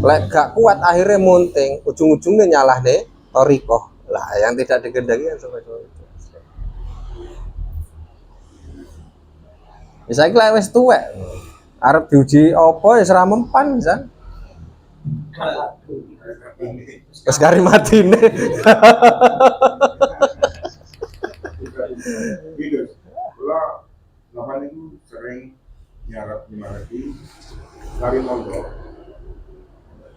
[SPEAKER 2] Lek gak kuat akhirnya munting, ujung-ujungnya nyalahne thariqah. Lah yang tidak dikehendaki kan seperti itu. Misalnya lek wis tuwek, arep diuji apa ya ora mempan misal. Wis kari matine.
[SPEAKER 3] Gitu. Kalau lapan itu sering nyarap nyarati dari mondok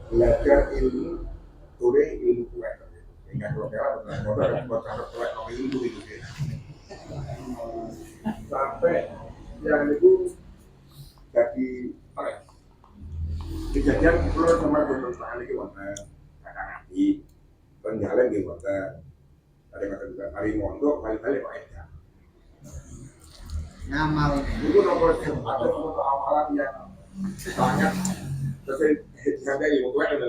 [SPEAKER 3] belajar ilmu sore ilmu kuat. Hingga kalau kira benar mondok dan buat harap kuat sama ilmu itu. Sampai yang itu jadi apa ya? Kejadian kalau sama beberapa kali gimana kakak nanti penjalan gimana ada kata juga hari mondok kali-kali Pak Eda
[SPEAKER 1] Ngamal.
[SPEAKER 3] itu nomor ada foto amalan yang sangat sesuai dengan ilmu gue ada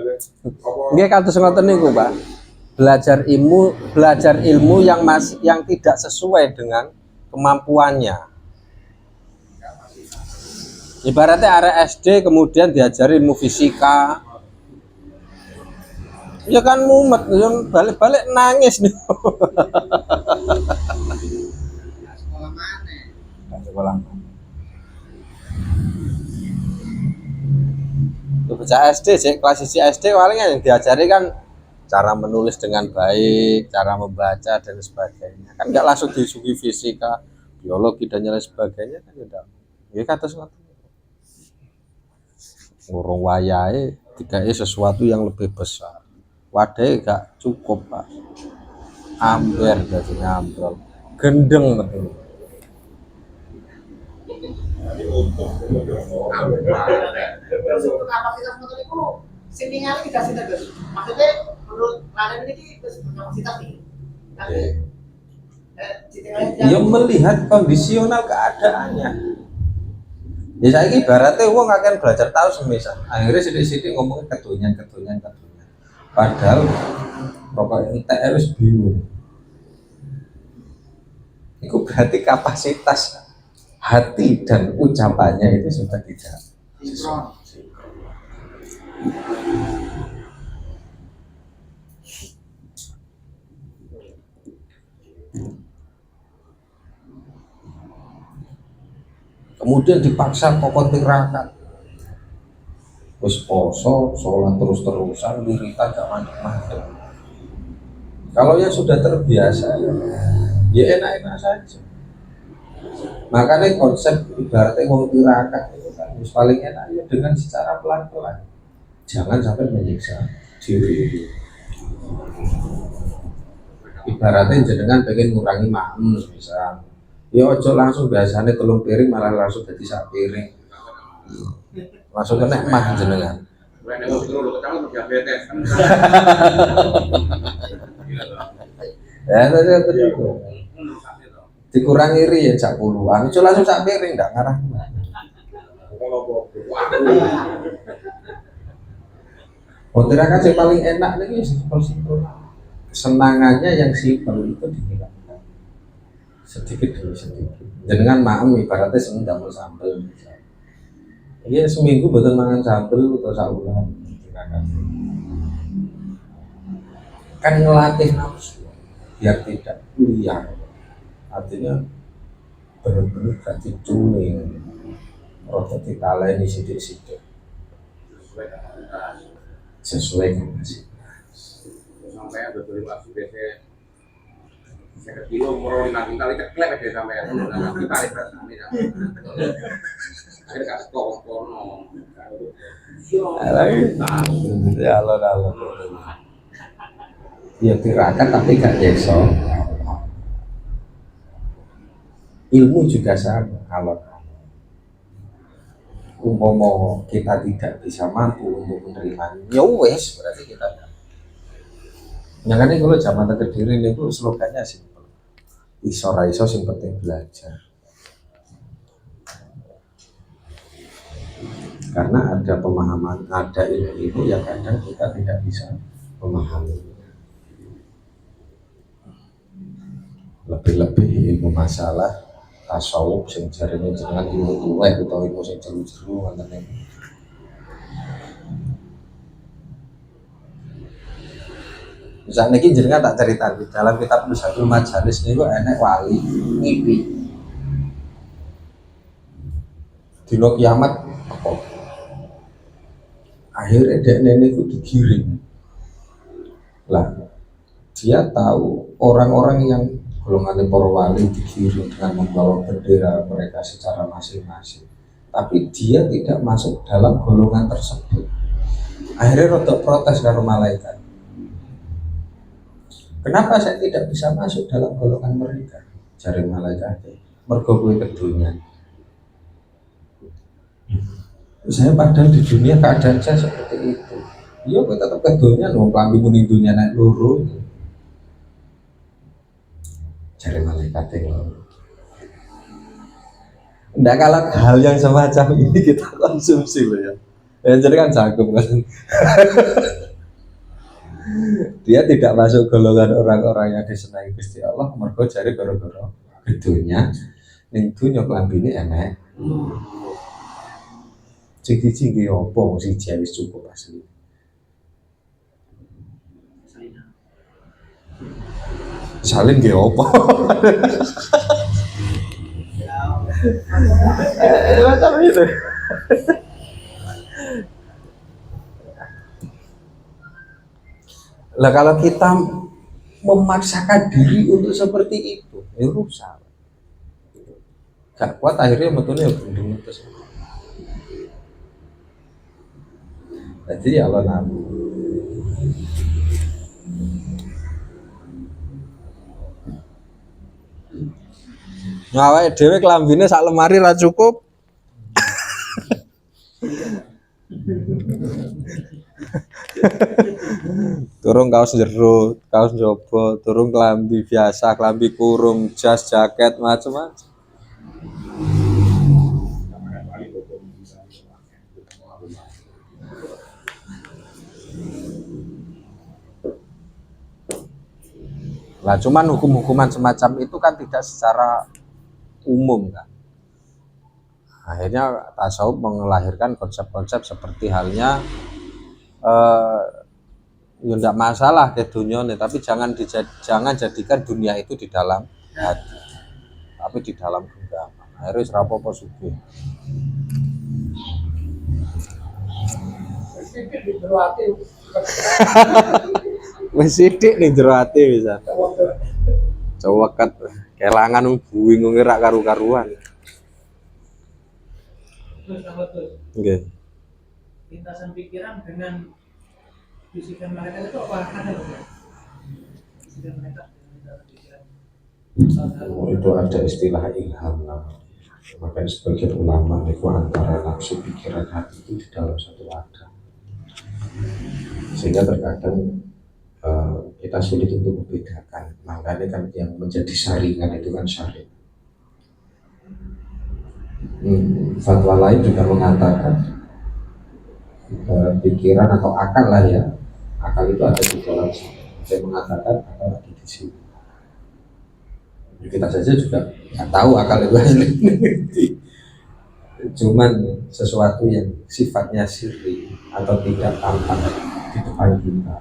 [SPEAKER 2] Nggih kados ngoten niku, Pak. Belajar ilmu yang tidak sesuai dengan kemampuannya. Ibaratnya arek SD kemudian diajari ilmu fisika. Ya kan mumet, balik-balik nangis nih.
[SPEAKER 1] Sekolah mana?
[SPEAKER 2] Sekolah. Bocah SD, kelas SD paling yang diajari kan cara menulis dengan baik, cara membaca dan sebagainya. Kan nggak langsung disuguhi fisika, biologi dan lain sebagainya kan tidak. Ya kata sesuatu. Ngurung wayahe digawe sesuatu yang lebih besar. Wadai gak cukup, Pak. Amber dadi ngambrol. Gendeng betul.
[SPEAKER 7] Terus untuk kapasitas motor itu sininya dikasih terus. Maksudnya menurut kalian ini kapasitas nih. Tapi
[SPEAKER 2] Ya melihat kondisional keadaannya. Ya saya ibaratnya uang akan belajar tahu semisal. Akhirnya sidik-sidik ngomongin kedonyan. Padahal pokoknya entek harus bingung. Itu berarti kapasitas hati dan ucapannya itu sudah tidak
[SPEAKER 1] Sinkron.
[SPEAKER 2] kemudian dipaksa kokon tirakat. Wis poso, sholat terus-terusan, wiritan gak mandek-mandek. Kalau yang sudah terbiasa, ya enak-enak saja. Makanya konsep ibaratnya wong tirakat itu kan paling enak ya dengan secara pelan-pelan. Jangan sampai menyiksa diri. Ibaratnya jenengan pengen ngurangi maem misal. Ya ojo langsung biasanya telung piring malah langsung jadi sak piring. Langsung kena mah jenengan.
[SPEAKER 3] Gue nengok itu lo ketahuan diabetes.
[SPEAKER 2] Ya itu. Dikurangi iri ya sak puluhan. Ojo langsung sak piring ndak ngarah. Tirakat yang paling enak nih simpel-simpel. Kesenangannya yang simpel itu dihilangkan sedikit demi sedikit. Jenengan maem ibaratnya seneng damel sambel. Iya seminggu betul mangan sambel atau saulan. Kan ngelatih nafsu biar tidak liar. Artinya benar-benar gak diculing. Roda ditaleni sidik-sidik. Sesuai kapasitas.
[SPEAKER 3] Sampai ada beli waktu biasa Saya kilo moro 5 kintal iki klek dhewe sampean. Nah, iki paling rasane. Akhirnya kasih kono.
[SPEAKER 2] Ya Allah. Ya tirakat tapi gak iso. Ilmu juga sama. Kalau umpama kita tidak bisa mampu untuk menerima, ya wes berarti kita enggak. Yang kan kalau zaman Kediri itu slogannya simpel. Iso ra iso sing penting belajar. Karena ada pemahaman, ada ilmu yang kadang kita tidak bisa memahami. Lebih-lebih ilmu masalah tasawuf sing jarene jenengan ilmu tuwek utawa ilmu sing jeru-jeru wonten ing misalnya ini jenengan tak cerita di dalam kitab Nusatul Majalis niku enek wali ngipi dina kiamat apa akhirnya dek nenek itu digiring lah dia tahu orang-orang yang golongan para wali digiring dengan membawa bendera mereka secara masing-masing tapi dia tidak masuk dalam golongan tersebut akhirnya rodok protes karo malaikat. Kenapa saya tidak bisa masuk dalam golongan mereka? Jari malaikat, mergo kowe kedunya. Saya padahal di dunia keadaan saya seperti itu. Iya, kowe tetap kedunya, wong klambi muni dunia naik loro. Jari malaikat loro. Nggak kalah hal yang semacam ini kita konsumsi loh ya. Ya jadi kan jagung kan. Dia tidak masuk golongan orang-orang yang disenangi Gusti Allah mergo jare gara-gara gedunya ning dunya klambine enek siji ki opo siji wis cukup asli salin ki opo macam itu. Lah kalau kita memaksakan diri untuk seperti itu, ya rusak. Gak kuat akhirnya betulnya bendung terus. Jadi Allah nabi. Ngawae dhewe klambine sak lemari ra cukup. Turung kaos jero, kaos njaba, turung klambi biasa, klambi kurung, jas, jaket, macam-macam. Lah cuman hukum-hukuman semacam itu kan tidak secara umum kan. Akhirnya tasawuf melahirkan konsep-konsep seperti halnya ya enggak masalah ke dunia nih, tapi jangan jadikan dunia itu di dalam hati, tapi di dalam genggaman. Akhirnya serapopo sugih. Wis sithik ning jero ati bisa. Coweket kelangan bingung rak karu-karuan. Nggih.
[SPEAKER 7] Lintasan pikiran dengan bisikan mereka itu apa ada? Bisikan mereka dengan pikiran.
[SPEAKER 2] Itu ada istilah ilham namanya. Makanya sebagian ulama itu antara nafsu pikiran hati itu di dalam satu wadah. Sehingga terkadang kita sulit untuk membedakan. Makanya kan yang menjadi saringan itu kan syari. Fatwa lain juga mengatakan pikiran atau akal lah ya, akal itu ada di dalam sini. Saya mengatakan akal lagi di sini. Kita saja juga nggak tahu akal itu asli. Cuman sesuatu yang sifatnya sirri atau tidak tampak di depan kita,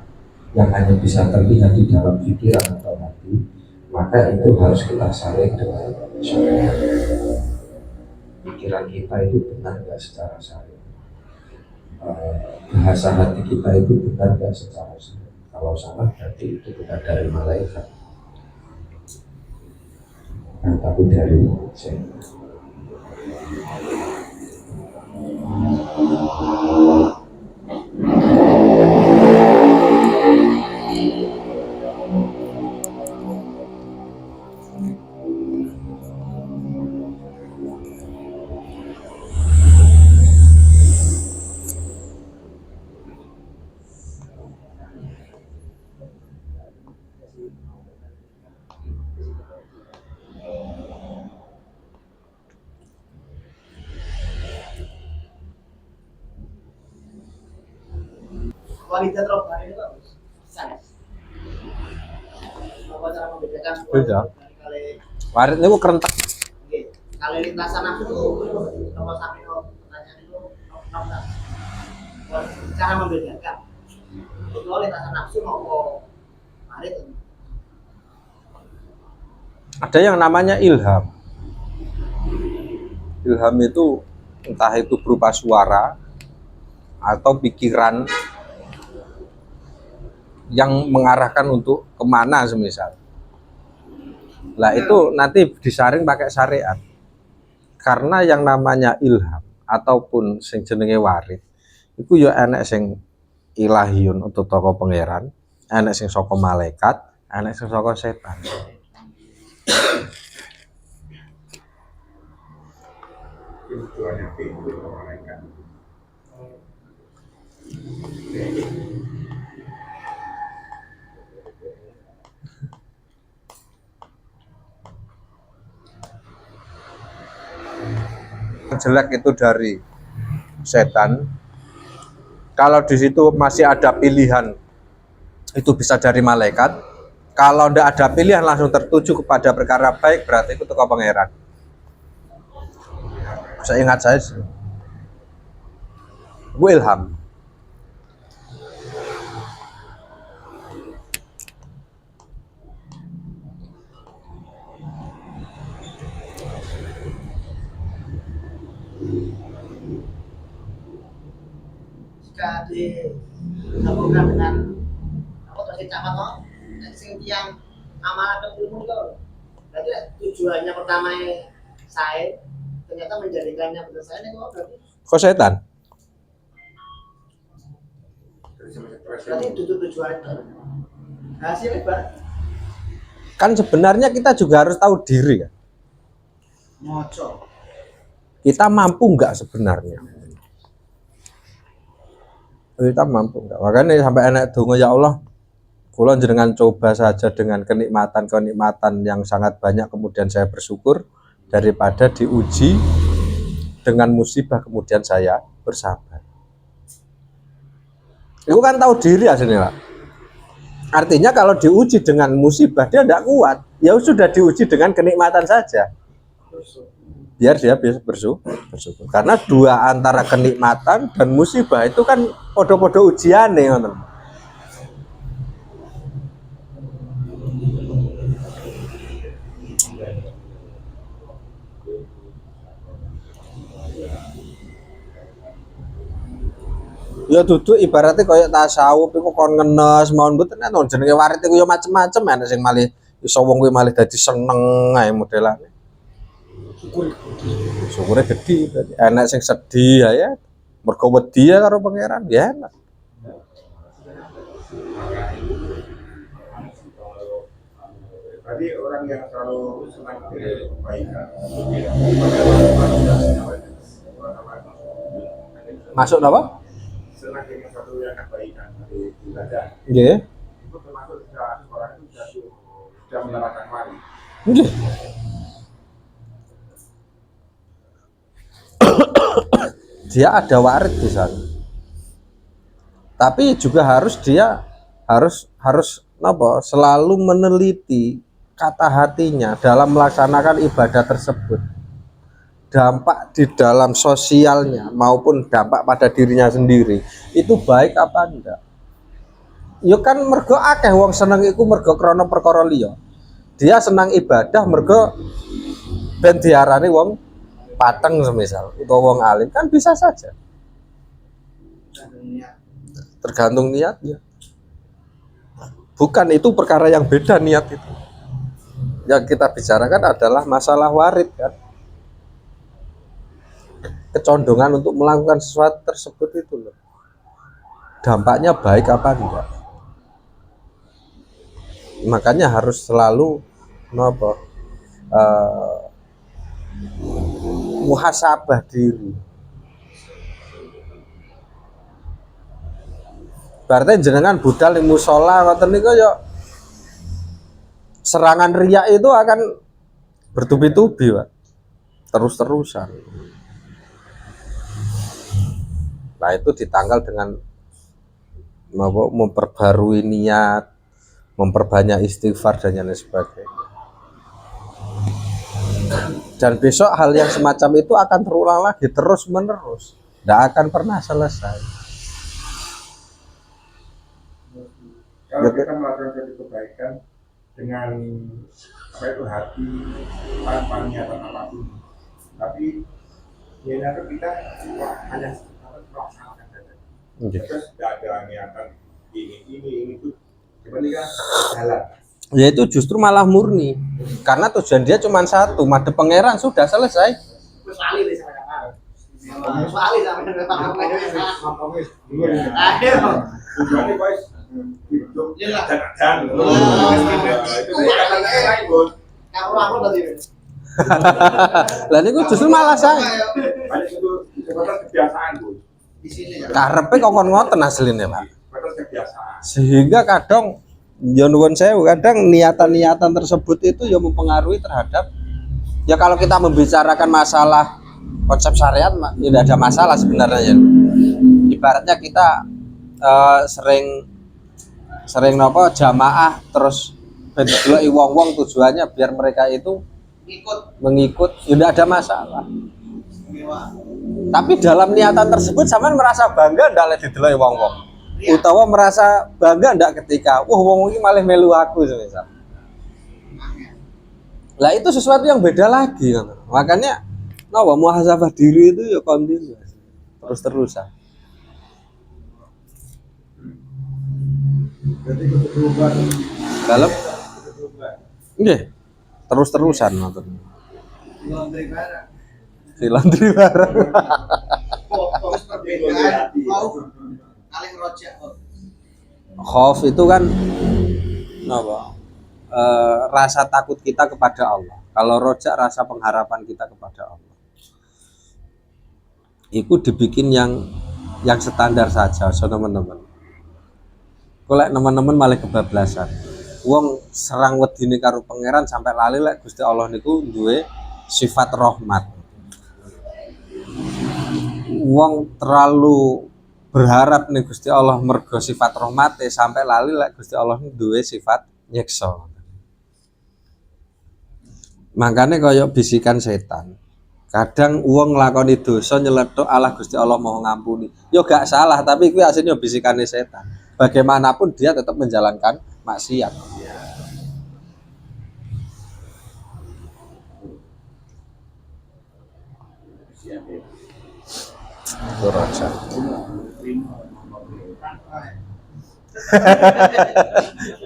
[SPEAKER 2] yang hanya bisa terlihat di dalam pikiran atau hati, maka itu harus kita saring dengan syariat. Pikiran kita itu benar nggak secara syariat, bahasa hati kita itu benar nggak secara syariat. Kalau salah berarti itu bukan dari malaikat. tapi dari setan.
[SPEAKER 7] Kualitas rohani itu bagus. Sana. Apa cara membedakan?
[SPEAKER 2] Beda.
[SPEAKER 7] Kali
[SPEAKER 2] Warit niku kerentek.
[SPEAKER 7] Oke, kalau lintasan nafsu itu nomor sampai pertanyaan itu nomor cara membedakan. Kalau lintasan nafsu mau marit.
[SPEAKER 2] Ada yang namanya ilham. Ilham itu entah itu berupa suara atau pikiran yang mengarahkan untuk kemana semisal. Lah itu nanti disaring pakai syariat. Karena yang namanya ilham ataupun sing jenenge warid, itu ya enek sing ilahiyun untuk toko pangeran, enek sing saka malaikat, enek sing saka setan.
[SPEAKER 3] Tujuannya itu mereka.
[SPEAKER 2] Jelek itu dari setan. Kalau di situ masih ada pilihan, itu bisa dari malaikat. Kalau tidak ada pilihan langsung tertuju kepada perkara baik, berarti itu toko pangeran. Saya ingat saya sih. Gue ilham.
[SPEAKER 7] Jika digabungkan dengan apa tadi camat toh, sing yang amanat ilmu itu, berarti tujuannya pertama saya ternyata menjadikannya benar saya itu berarti.
[SPEAKER 2] Kok setan?
[SPEAKER 7] Berarti itu tujuannya. Hasilnya Pak.
[SPEAKER 2] Kan sebenarnya kita juga harus tahu diri kan.
[SPEAKER 7] Moco.
[SPEAKER 2] Kita mampu nggak sebenarnya? Kita mampu nggak? Makanya sampai enak donga, ya Allah, kula jenengan coba saja dengan kenikmatan-kenikmatan yang sangat banyak, kemudian saya bersyukur daripada diuji dengan musibah kemudian saya bersabar. Itu kan tahu diri aslinya, Pak. Artinya kalau diuji dengan musibah dia tidak kuat, ya sudah diuji dengan kenikmatan saja. Biar dia bisa bersyukur. Karena dua antara kenikmatan dan musibah itu kan podo-podo ujian nih, teman. Ya duduk ibaratnya kayak tasawuf iku kon ngenes mawon mboten ana jenenge warit iku ya macem-macem, ana sing malih iso wong kuwi malih dadi seneng ae modelane. Syukure gede, enak sing sedih ya, mergo wedi ya karo pangeran ya enak.
[SPEAKER 3] Tadi orang yang selalu senang dengan kebaikan.
[SPEAKER 2] Masuk apa?
[SPEAKER 3] Senang dengan satu yang kebaikan dari ibadah.
[SPEAKER 2] Nggih.
[SPEAKER 3] Itu termasuk orang itu sudah mendapatkan wali.
[SPEAKER 2] Nggih. Dia ada warid di sana. Tapi juga dia harus apa? Selalu meneliti kata hatinya dalam melaksanakan ibadah tersebut. Dampak di dalam sosialnya maupun dampak pada dirinya sendiri itu baik apa enggak. Ya kan mergo akeh wong seneng iku mergo krana perkara liya. Dia senang ibadah mergo ben diarani wong pateng semisal utawa wong alim, kan bisa saja. Tergantung niatnya. Bukan itu perkara yang beda niat itu. Yang kita bicarakan adalah masalah warid kan. Kecondongan untuk melakukan sesuatu tersebut itu loh. Dampaknya baik apa enggak? Makanya harus selalu muhasabah diri. Berarti jenengan budal ning musala ngoten niku ya serangan riak itu akan bertubi-tubi, Pak. Terus-terusan. Nah, itu ditangkal dengan memperbarui niat, memperbanyak istighfar dan lain sebagainya. Dan besok hal yang semacam itu akan terulang lagi terus menerus, tidak akan pernah selesai.
[SPEAKER 3] Kalau kita melakukan suatu kebaikan dengan apa itu hati tanpa niatan apapun, tapi niatnya kita hanya melaksanakan saja. Terus tidak ada niatan ini itu, sebenarnya jalan.
[SPEAKER 2] Ya itu justru malah murni, karena tujuan dia cuma satu, madhep pangeran, sudah selesai.
[SPEAKER 7] Wis lali wis sampeyan. Wis lali sampeyan Pak. Ayo.
[SPEAKER 3] Tujuannya guys hidup
[SPEAKER 7] Iya.
[SPEAKER 3] dan itu kata lain bos.
[SPEAKER 7] Kamu aku tadi.
[SPEAKER 2] Lah niku justru malah saya.
[SPEAKER 3] Banyak itu sebatas kebiasaan bos.
[SPEAKER 7] Di sini ya.
[SPEAKER 2] Karepe kok ngoten asline, Pak.
[SPEAKER 3] Sebatas kebiasaan.
[SPEAKER 2] Sehingga kadang ya nuwun sewu, kadang niatan-niatan tersebut itu ya mempengaruhi terhadap, ya kalau kita membicarakan masalah konsep syariat tidak ada masalah sebenarnya. Ibaratnya kita sering jamaah terus bendeloki wong-wong tujuannya biar mereka itu mengikut, tidak ada masalah. Tapi dalam niatan tersebut sampean merasa bangga ndak lek dideloki wong-wong? Utawa merasa bangga ndak ketika wong iki malah melu aku semisal. Lah itu sesuatu yang beda lagi kan. Makanya muhasabah diri itu ya kontinu terus-terusan.
[SPEAKER 1] Berarti keberubah.
[SPEAKER 2] Dalam nggih, terus-terusan ngoten.
[SPEAKER 1] Laundry barang.
[SPEAKER 2] Silantri bareng.
[SPEAKER 7] Fokus perbedaan mau kali ngerojak kok.
[SPEAKER 2] Khauf itu kan rasa takut kita kepada Allah. Kalau rojak rasa pengharapan kita kepada Allah. Itu dibikin yang standar saja, so teman-teman. Kalau teman-teman malah kebablasan. Wong serang wedine karo pangeran sampai lali lek Gusti Allah niku duwe sifat rahmat. Wong terlalu berharap nih Gusti Allah mergo sifat rahmate sampai lali lek Gusti Allah duwe sifat nyiksa. Makanya kaya bisikan setan. Kadang uang nglakoni dosa nyeletuk Allah Gusti Allah mau ngampuni. Yo gak salah, tapi kuwi aslinya bisikane setan. Bagaimanapun dia tetap menjalankan maksiat. Itu raja.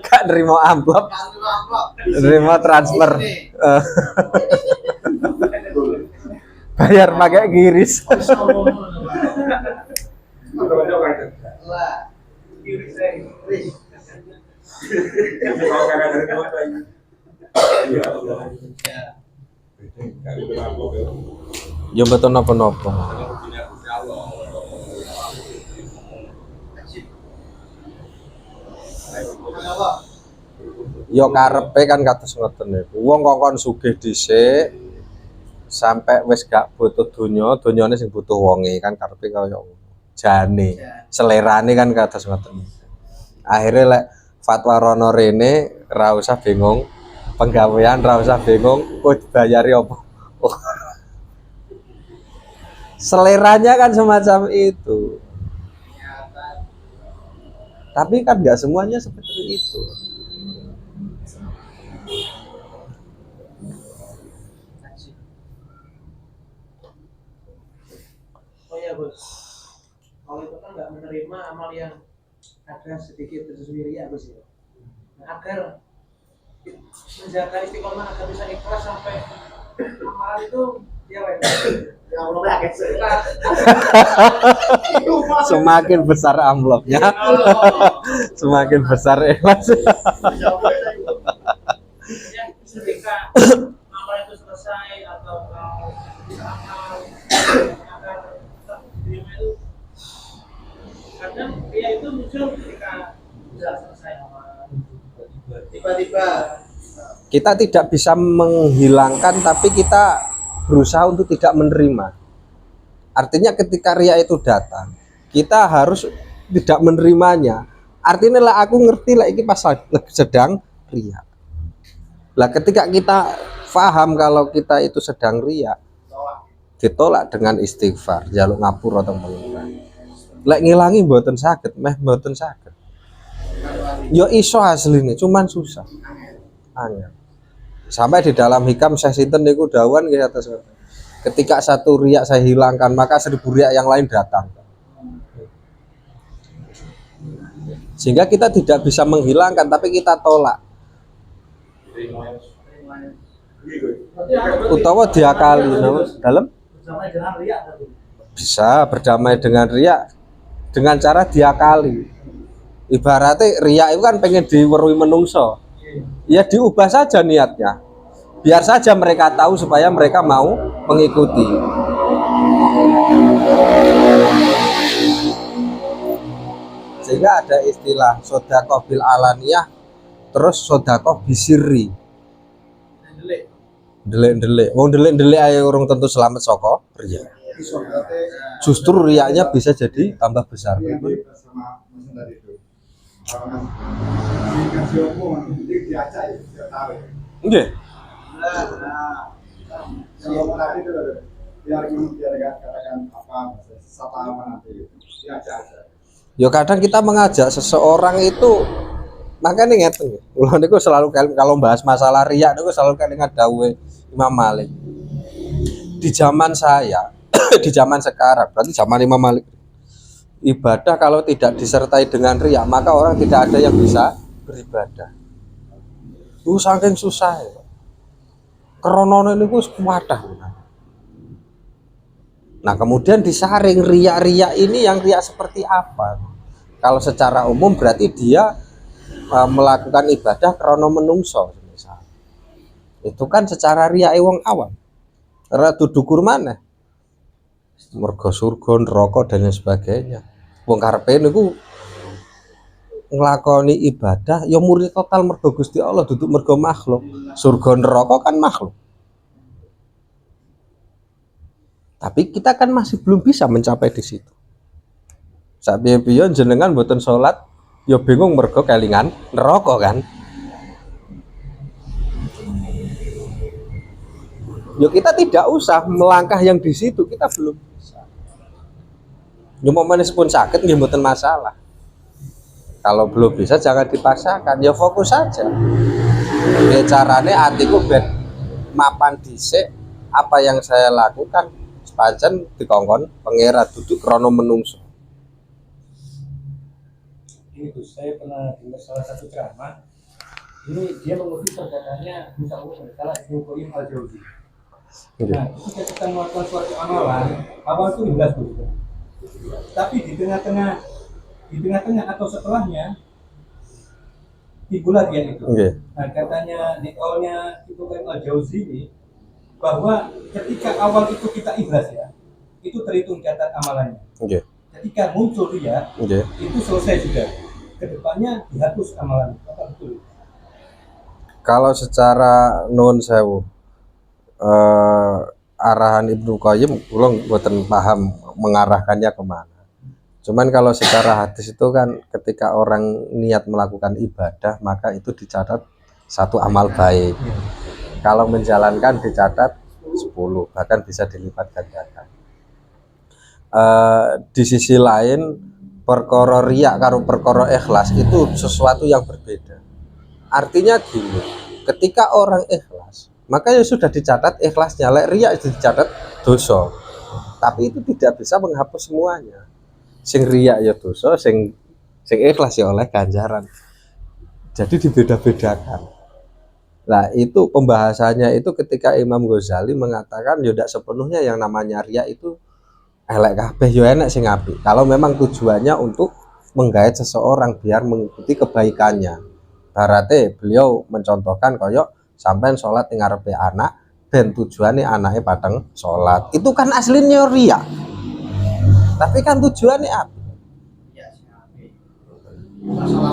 [SPEAKER 2] Gak nerima amplop, nerima transfer. Bayar pakai kiris. Yo betul napa-napa. Yo karepe kan kados ngoten niku. Wong kongkon sugih dhisik sampai wis gak butuh donyane sing butuh wonge kan karepe kaya jane. Selerane kan kados ngoten. Akhirnya lek fatwa rono rene ra usah bingung penggawean, ra usah bingung kok dibayari apa. Oh. Seleranya kan semacam itu. Tapi kan nggak semuanya seperti itu.
[SPEAKER 7] Oh ya Gus, kalau itu kan nggak menerima amal yang ada sedikit bersuiri ya Gus ya. Nah, agar
[SPEAKER 5] menjaga istiqomah agar bisa ikhlas sampai amalan itu ya Pak.
[SPEAKER 7] Ya Allah kaget sih.
[SPEAKER 2] Semakin besar amplopnya, semakin besar ikhlas.
[SPEAKER 5] Ya, ketika amalan itu selesai atau mau amal agar diterima itu kadang dia itu muncul ketika sudah selesai amalan tiba-tiba
[SPEAKER 2] Kita tidak bisa menghilangkan, tapi kita berusaha untuk tidak menerima. Artinya ketika ria itu datang, kita harus tidak menerimanya. Artinya lah aku ngerti lah ini pas sedang ria. Lah ketika kita paham kalau kita itu sedang ria, ditolak dengan istighfar, jaluk ngapura atau pengiran. Lek ngilangi mboten saged, mboten saged. Yo iso asline, cuman susah. Angel. Sampai di dalam hikam Syekh sinten niku dawuhan nggih atas ketika satu riak saya hilangkan maka 1000 riak yang lain datang. Sehingga kita tidak bisa menghilangkan tapi kita tolak. Utawa diakali dalam
[SPEAKER 5] berdamai dengan riak tadi.
[SPEAKER 2] bisa berdamai dengan riak dengan cara diakali. Ibaratnya riak itu kan pengen diweruhi menungso. Ya diubah saja niatnya, biar saja mereka tahu supaya mereka mau mengikuti. Sehingga ada istilah sodakoh bil alaniyah, terus sodakoh bisiri. Delik-delik, wong delik-delik ayo urung tentu selamat soko ria. Justru riaknya bisa jadi tambah besar.
[SPEAKER 1] Bersama mesin tadi itu. Dikasih omong, diacak ya, tidak tahu.
[SPEAKER 2] Nggih.
[SPEAKER 1] Kalau tadi itu biar katakan apa sapa nanti diacak aja.
[SPEAKER 2] Ya kadang kita mengajak seseorang itu makanya ngeten. Kula niku selalu kalau bahas masalah riya niku selalu kelingat dawuhe Imam Malik. Di zaman saya, di zaman sekarang, berarti zaman Imam Malik. Ibadah kalau tidak disertai dengan riya, maka orang tidak ada yang bisa beribadah. Itu saking susah ya. Kronono niku kuwadah. Nah, kemudian disaring riya-riya ini yang riya seperti apa? Kalau secara umum berarti dia melakukan ibadah krono menungso misalnya. Itu kan secara riya wong awam. Ora dudukur maneh. Mergo surga, neraka dan lain sebagainya. Wong karepe niku nglakoni ibadah ya murni total mergo Gusti Allah, duduk mergo makhluk. Surga neraka kan makhluk. Tapi kita kan masih belum bisa mencapai di situ. Sak piye-piye jenengan mboten salat ya bingung mergo kelingan neraka kan. Ya kita tidak usah melangkah yang di situ, kita belum bisa. Ya manis pun sakit nggih mboten masalah. Kalau belum bisa jangan dipaksakan, ya fokus saja. Ya carane atiku ben mapan dhisik apa yang saya lakukan pancen dikongkon pangeran duduk krono menungso.
[SPEAKER 5] Ini tuh saya pernah dengar salah satu ceramah. Ini dia mengutip perkataannya misalnya salah Ibnu Qayyim al-Jauzi. Nah, ketika kita melakukan suatu amalan, awal itu jelas begitu. Tapi di tengah-tengah atau setelahnya timbullah dia itu.
[SPEAKER 2] Okay.
[SPEAKER 5] Nah, katanya di awalnya Ibnu Qayyim al-Jauzi ini bahwa ketika awal itu kita ikhlas ya, itu terhitung catat amalannya.
[SPEAKER 2] Okay.
[SPEAKER 5] Ketika muncul dia, itu selesai sudah. Kedepannya dihapus amalan. Apa betul?
[SPEAKER 2] Kalau secara non sewu arahan Ibnu Qayyim belum mboten paham mengarahkannya kemana. Cuman kalau secara hadis itu kan ketika orang niat melakukan ibadah maka itu dicatat satu amal baik. Kalau menjalankan dicatat 10, bahkan bisa dilipat gandakan. Di sisi lain perkara riya karo perkara ikhlas itu sesuatu yang berbeda. Artinya gini, ketika orang ikhlas maka ya sudah dicatat ikhlasnya. Lek riya itu dicatat dosa. Tapi itu tidak bisa menghapus semuanya. Sing riya ya dosa, sing ikhlas ya oleh ganjaran. Jadi dibeda-bedakan. Nah itu pembahasannya itu ketika Imam Ghazali mengatakan ya tidak sepenuhnya yang namanya riya itu elek kabeh, ya enek sing apik. Kalau memang tujuannya untuk menggait seseorang biar mengikuti kebaikannya. Berarti beliau mencontohkan koyok sampai sholat ing ngarepe anak dan tujuannya anaknya padang sholat. Itu kan aslinya riya. Tapi kan tujuannya apa?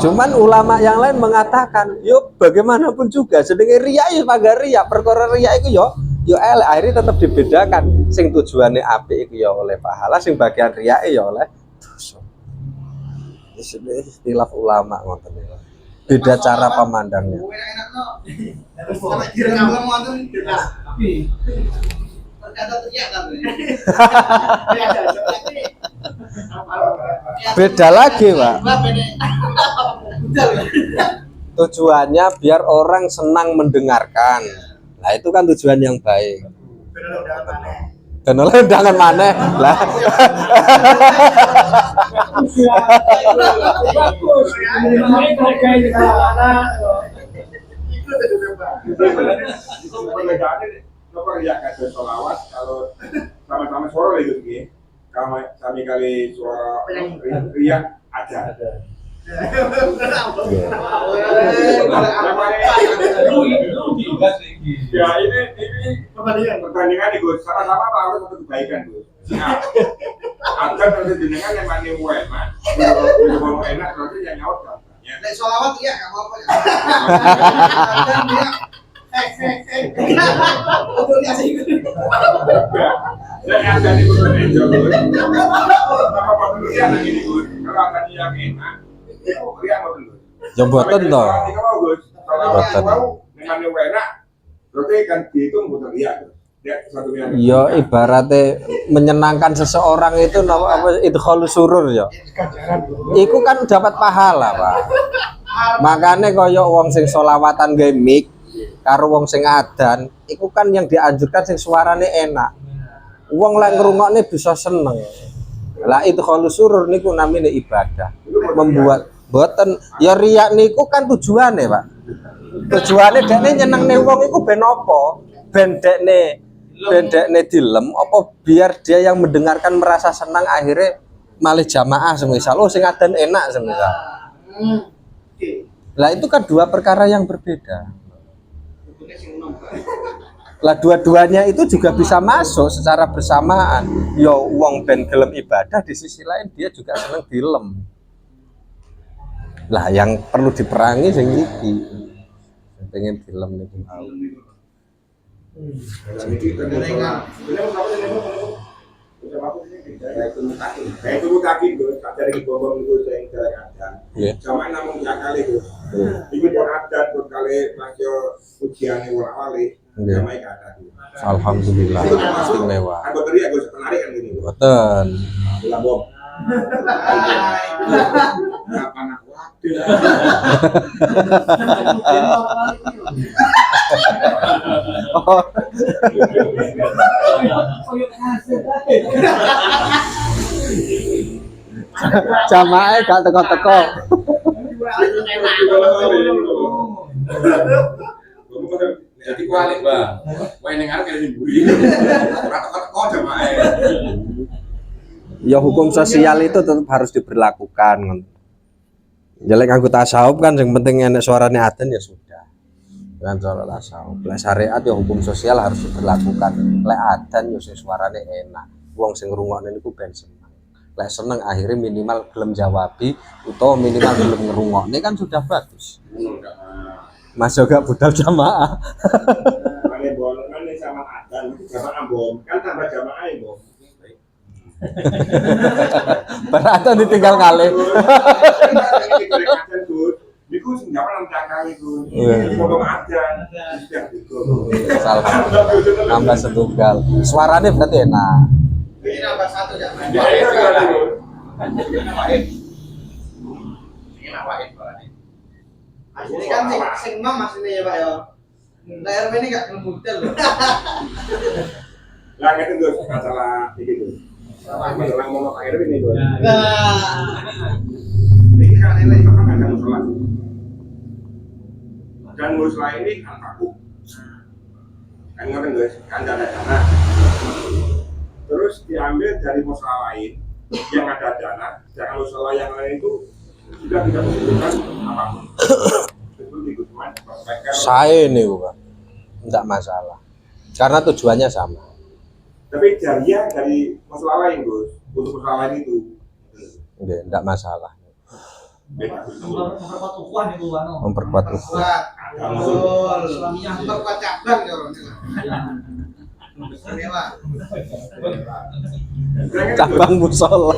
[SPEAKER 2] Cuman ulama yang lain mengatakan, yo bagaimanapun juga sedenge riya ya pagar riya, perkara riya itu yo elek, akhirnya tetap dibedakan. Sing tujuannya apik iku ya oleh pahala, sing bagian riya ya oleh dosa. Istilah ulama ngoten niku. Beda cara pemandangnya.
[SPEAKER 7] Tapi terkadang teriak kan.
[SPEAKER 2] Beda lagi, Pak. Tujuannya biar orang senang mendengarkan. Nah, itu kan tujuan yang baik. Dan oleh undangan mana? Lah.
[SPEAKER 3] Solawat kalau sama-sama suara itu gini, kami kali suara riak ada. Ya ini perbandingan nih Gus, sama-sama melakukan satu kebaikan Gus. Akan terus jenengan yang mani enak, kalau enak berarti yang nyaut kampanye.
[SPEAKER 7] Nek sholawat ya nggak apa-apa ya. Untuk dikasih ikut.
[SPEAKER 3] Dan yang ada di Gus Enjo Gus, apa perlu dia lagi nih Gus? Kalau akan yang enak, itu dia mau dulu.
[SPEAKER 2] Jemboten toh.
[SPEAKER 3] Kalau Gus, kalau mau dengan yang enak, berarti kan dihitung bukan dia.
[SPEAKER 2] Ya ibaratnya menyenangkan seseorang itu apa idkhalus surur ya. Iku kan dapat pahala, Pak. Makanya koyo wong sing sholawatan gawe mik karo wong sing adan, iku kan yang dianjurkan sing suarane enak. Wong lek ngrungokne bisa seneng. Lah idkhalus surur niku namine ibadah. Membuat boten ya riya niku kan tujuane, Pak. Tujuane dekne nyenengne wong iku ben apa? Ben dekne dilem apa biar dia yang mendengarkan merasa senang akhirnya malih jamaah semisal sing adan enak semisal. Lah itu kan dua perkara yang berbeda. Lah dua-duanya itu juga bisa masuk secara bersamaan. Yo wong ben gelem ibadah di sisi lain dia juga seneng dilem. Lah yang perlu diperangi sing iki. Pengen dilem niku mau.
[SPEAKER 3] Itu kaki Gus, dari bombong itu yang kadang-kadang. Sama namun ya kali Gus. Iki pun ada pun kali masih ujiane wali. Sama ada.
[SPEAKER 2] Alhamdulillah istimewa.
[SPEAKER 3] Anggota dia Gus menarik kan gini.
[SPEAKER 2] Boten.
[SPEAKER 3] Bola bom. Kapan aku waktu.
[SPEAKER 2] Jamaah gak teko-teko.
[SPEAKER 3] Jadi kualik Bang. Wae ning arep kene mburi. Ora teko-teko jamaah.
[SPEAKER 2] Ya hukum sosial itu tetap harus diberlakukan. Jelek anggota tasawuf kan yang penting enek suarane adan ya sudah. Kan suara tasawuf. Lek syariat ya hukum sosial harus diberlakukan. Lek adan ya sing suarane enak. Wong sing ngrungokne niku ben seneng. Lek seneng akhirnya minimal gelem jawabi utawa minimal gelem ngrungokne kan sudah bagus. Mas juga budal jamaah.
[SPEAKER 3] Mane bolongan sama adan jamaah bom. Kan tambah jamaah ya, Bom.
[SPEAKER 2] Beratan ditinggal kali.
[SPEAKER 3] Niku sing jaman nang kali Gus.
[SPEAKER 2] Iya.
[SPEAKER 3] Ngomong adan.
[SPEAKER 2] Salah. Nambah setunggal. Suaranya berarti enak.
[SPEAKER 7] Ini nambah satu ya. Ini kan sing mam asline ya Pak ya. Lah RW ini gak ngebutel loh.
[SPEAKER 3] Lah ngeten Gus, masalah iki Gus. Masalah ngomong Pak RW ini Gus.
[SPEAKER 7] Nah.
[SPEAKER 3] Iki kan elek kan ada masalah. Dan musola ini kan kaku. Kan ngerti guys, kan tidak ada dana. Terus diambil dari musola lain yang ada dana, jangan musola yang lain itu sudah tidak membutuhkan apapun. Itu cuma
[SPEAKER 2] Saya ini Pak, enggak masalah. Karena tujuannya sama.
[SPEAKER 3] tapi jariah dari musola lain Gus, untuk musola lain itu.
[SPEAKER 2] Oke, enggak masalah.
[SPEAKER 5] Memperkuat ukhuwah itu anu.
[SPEAKER 2] Memperkuat ukhuwah.
[SPEAKER 7] Islamiyah memperkuat cabang ya orang ini lah.
[SPEAKER 2] Cabang musola.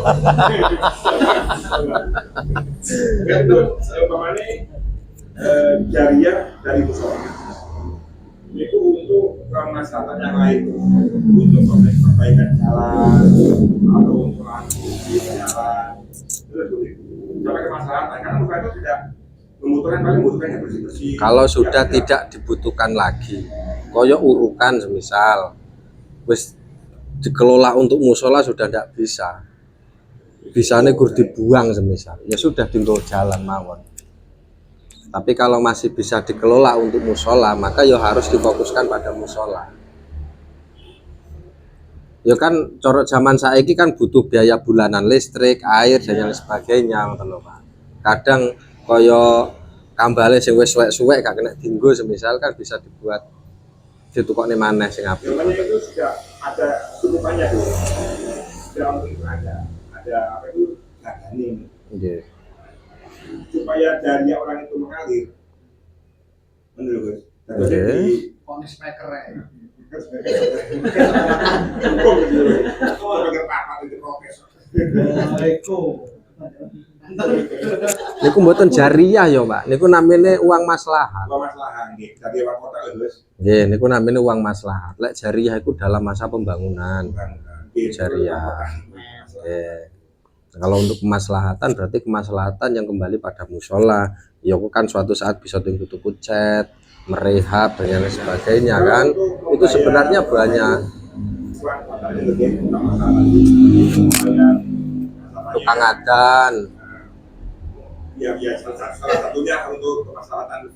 [SPEAKER 3] Itu umpamanya jariah dari musola. Itu untuk kemaslahatan yang lain, untuk perbaikan jalan atau untuk lampu jalan. Sampai kemaslahatan karena musola itu tidak membutuhkan paling membutuhkan yang bersih-bersih.
[SPEAKER 2] Kalau sudah tidak dibutuhkan lagi, koyo urukan semisal, wis dikelola untuk musola sudah tidak bisa. Bisanya gur dibuang semisal, ya sudah tinggal jalan mawon. Tapi kalau masih bisa dikelola untuk musola, maka ya harus difokuskan pada musola. Ya kan corot zaman saiki kan butuh biaya bulanan listrik, air dan yang sebagainya, ngoten lho, Pak. Kadang kaya kambale sing wis suwek-suwek gak kena dinggo semisal kan bisa dibuat ditukokne maneh sing apik.
[SPEAKER 3] Namanya itu sudah ada tutupannya tuh. Sudah mungkin ada apa itu gagane.
[SPEAKER 2] Nggih.
[SPEAKER 3] Supaya dari orang itu mengalir. Menurut Gus.
[SPEAKER 2] Oke.
[SPEAKER 3] Jadi
[SPEAKER 7] Ponis maker ya.
[SPEAKER 2] Niku mboten jariah ya, Pak. Niku namine uang maslahat.
[SPEAKER 3] Masalah nggih. Dari orang kota lho, Gus.
[SPEAKER 2] Nggih, niku namine uang maslahat. Lek jariah iku dalam masa pembangunan. Jariah. Kalau untuk kemaslahatan berarti kemaslahatan yang kembali pada musola. Ya kan suatu saat bisa tuku cat, merehab dan lain sebagainya kan. Itu sebenarnya banyak tukang adan.
[SPEAKER 3] Ya salah satunya untuk kemaslahatan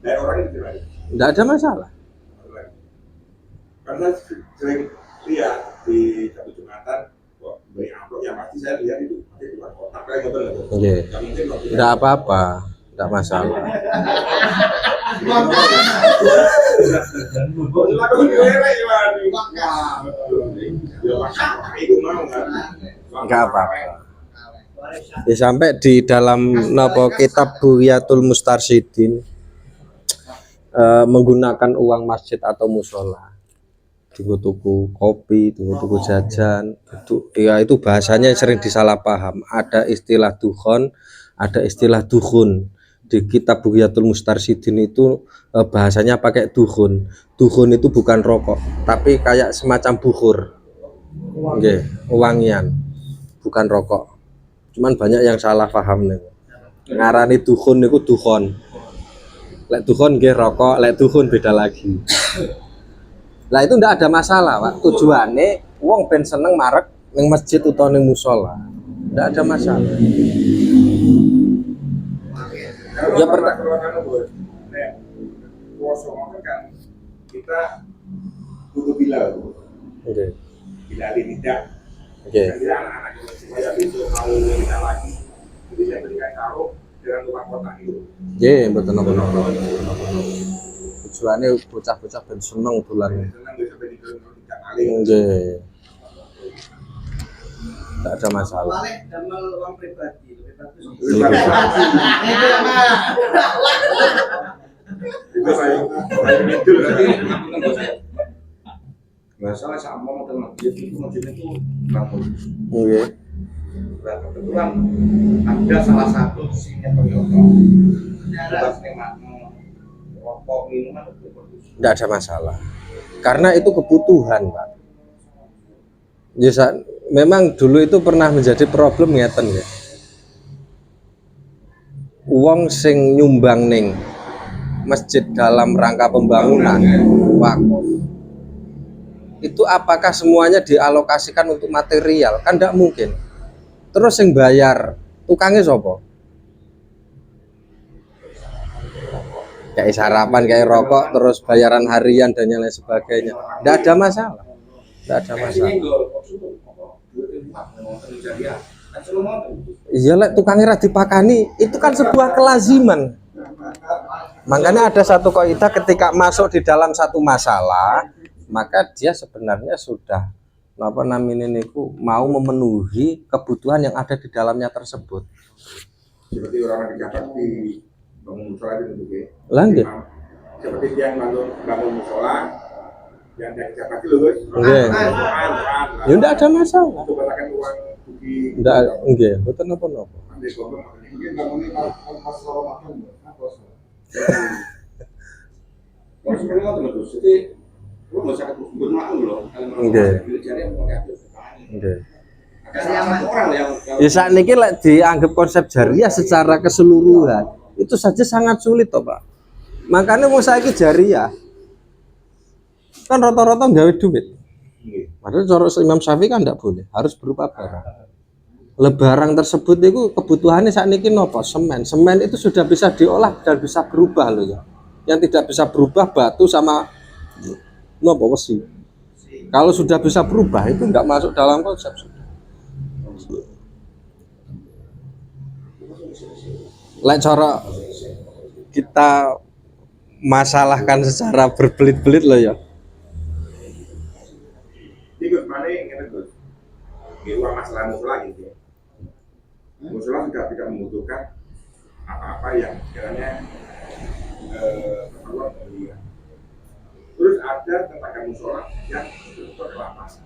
[SPEAKER 3] dari orang itu gimana?
[SPEAKER 2] Tidak ada masalah.
[SPEAKER 3] Karena sering lihat di satu jumatan kok beri amplop yang pasti saya lihat itu pakai dua kotak kayak gitu loh.
[SPEAKER 2] Nggih. Tidak apa-apa, tidak masalah. Enggak apa-apa. Ya, sampai di dalam napa kitab Bugyatul Mustarsyidin menggunakan uang masjid atau musola, tuku kopi, tuku jajan, itu bahasanya sering disalah paham. Ada istilah dukhon, ada istilah dukhun. Di kitab Bugyatul Mustarsyidin itu bahasanya pakai dukhun. Dukhun itu bukan rokok, tapi kayak semacam bukhur. Nggih, wangian, bukan rokok. Cuman banyak yang salah paham nih. Ngarani dukhun niku dukhon. Lek dukhon nggih rokok, lek dukhun beda lagi. Lah itu ndak ada masalah, Pak. Tujuannya wong ben seneng marek ning masjid utawa ning musola. Ndak ada masalah. Ya pertama
[SPEAKER 3] kan kita butuh bilal.
[SPEAKER 2] Oke.
[SPEAKER 3] Bilal ini tidak.
[SPEAKER 2] Oke.
[SPEAKER 3] Jadi anak-anak itu supaya besok mau minta lagi. Jadi saya berikan sarung dengan tukang kotak itu.
[SPEAKER 2] Nggih, mboten napa-napa. Tujuannya bocah-bocah ben seneng dolan.
[SPEAKER 3] Senang bisa beri tidak kali.
[SPEAKER 2] Nggih. Ndak ada masalah.
[SPEAKER 7] Balik damel uang pribadi, lebih bagus.
[SPEAKER 3] Itu saya itu
[SPEAKER 4] Masalah sama model masjid itu bangun.
[SPEAKER 2] Nggih.
[SPEAKER 4] Nah, kebetulan ada salah satu sini Toyota. Kita memang rokok minuman itu bagus.
[SPEAKER 2] Nggak ada masalah karena itu kebutuhan, Pak. Ya, memang dulu itu pernah menjadi problem ngeten ya. Uang sing nyumbang ning masjid dalam rangka pembangunan wakaf itu apakah semuanya dialokasikan untuk material? Kan tidak mungkin. Terus yang bayar tukangnya siapa? kayak sarapan, kayak rokok, terus bayaran harian dan yang lain sebagainya. Tidak ada masalah, tidak ada masalah. Iya lah, tukangnya dipakani itu kan sebuah kelaziman. Makanya ada satu kaidah ketika masuk di dalam satu masalah, maka dia sebenarnya sudah apa namanya niku mau memenuhi kebutuhan yang ada di dalamnya tersebut.
[SPEAKER 3] Seperti orang yang dicatat di bangun musola itu juga.
[SPEAKER 2] Lanjut.
[SPEAKER 3] Seperti yang bangun musola yang dicatat itu guys.
[SPEAKER 2] Nggih. Ya ndak ada masalah.
[SPEAKER 3] Itu balakan uang bagi
[SPEAKER 2] Ndak nggih, mboten napa-napa.
[SPEAKER 3] ambil kelompok
[SPEAKER 1] Mungkin bangunnya kalau pas Ramadan, apa?
[SPEAKER 3] kalau sebenarnya itu terus. Jadi lu nggak usah bermain loh.
[SPEAKER 2] Nggih.
[SPEAKER 3] Cari yang mau diatur.
[SPEAKER 2] Nggih.
[SPEAKER 3] Ada salah satu orang yang
[SPEAKER 2] Ya saat ini lek dianggap konsep jariah secara keseluruhan itu saja sangat sulit toh Pak. Makanya mau saiki jariah kan rata-rata gawe duit. Padahal cara Imam Syafi'i kan tidak boleh, harus berupa barang. Barang tersebut itu kebutuhannya saat ini nopo semen. Semen itu sudah bisa diolah dan bisa berubah loh ya. Yang tidak bisa berubah batu sama nopo besi. Kalau sudah bisa berubah itu nggak masuk dalam konsep. Lek cara kita masalahkan secara berbelit-belit loh ya.
[SPEAKER 3] ikut mana yang itu di uang masalah musola gitu ya. Musola sudah tidak membutuhkan apa-apa yang kiranya keperluan dari dia. Terus ada tenaga musola yang butuh lapas,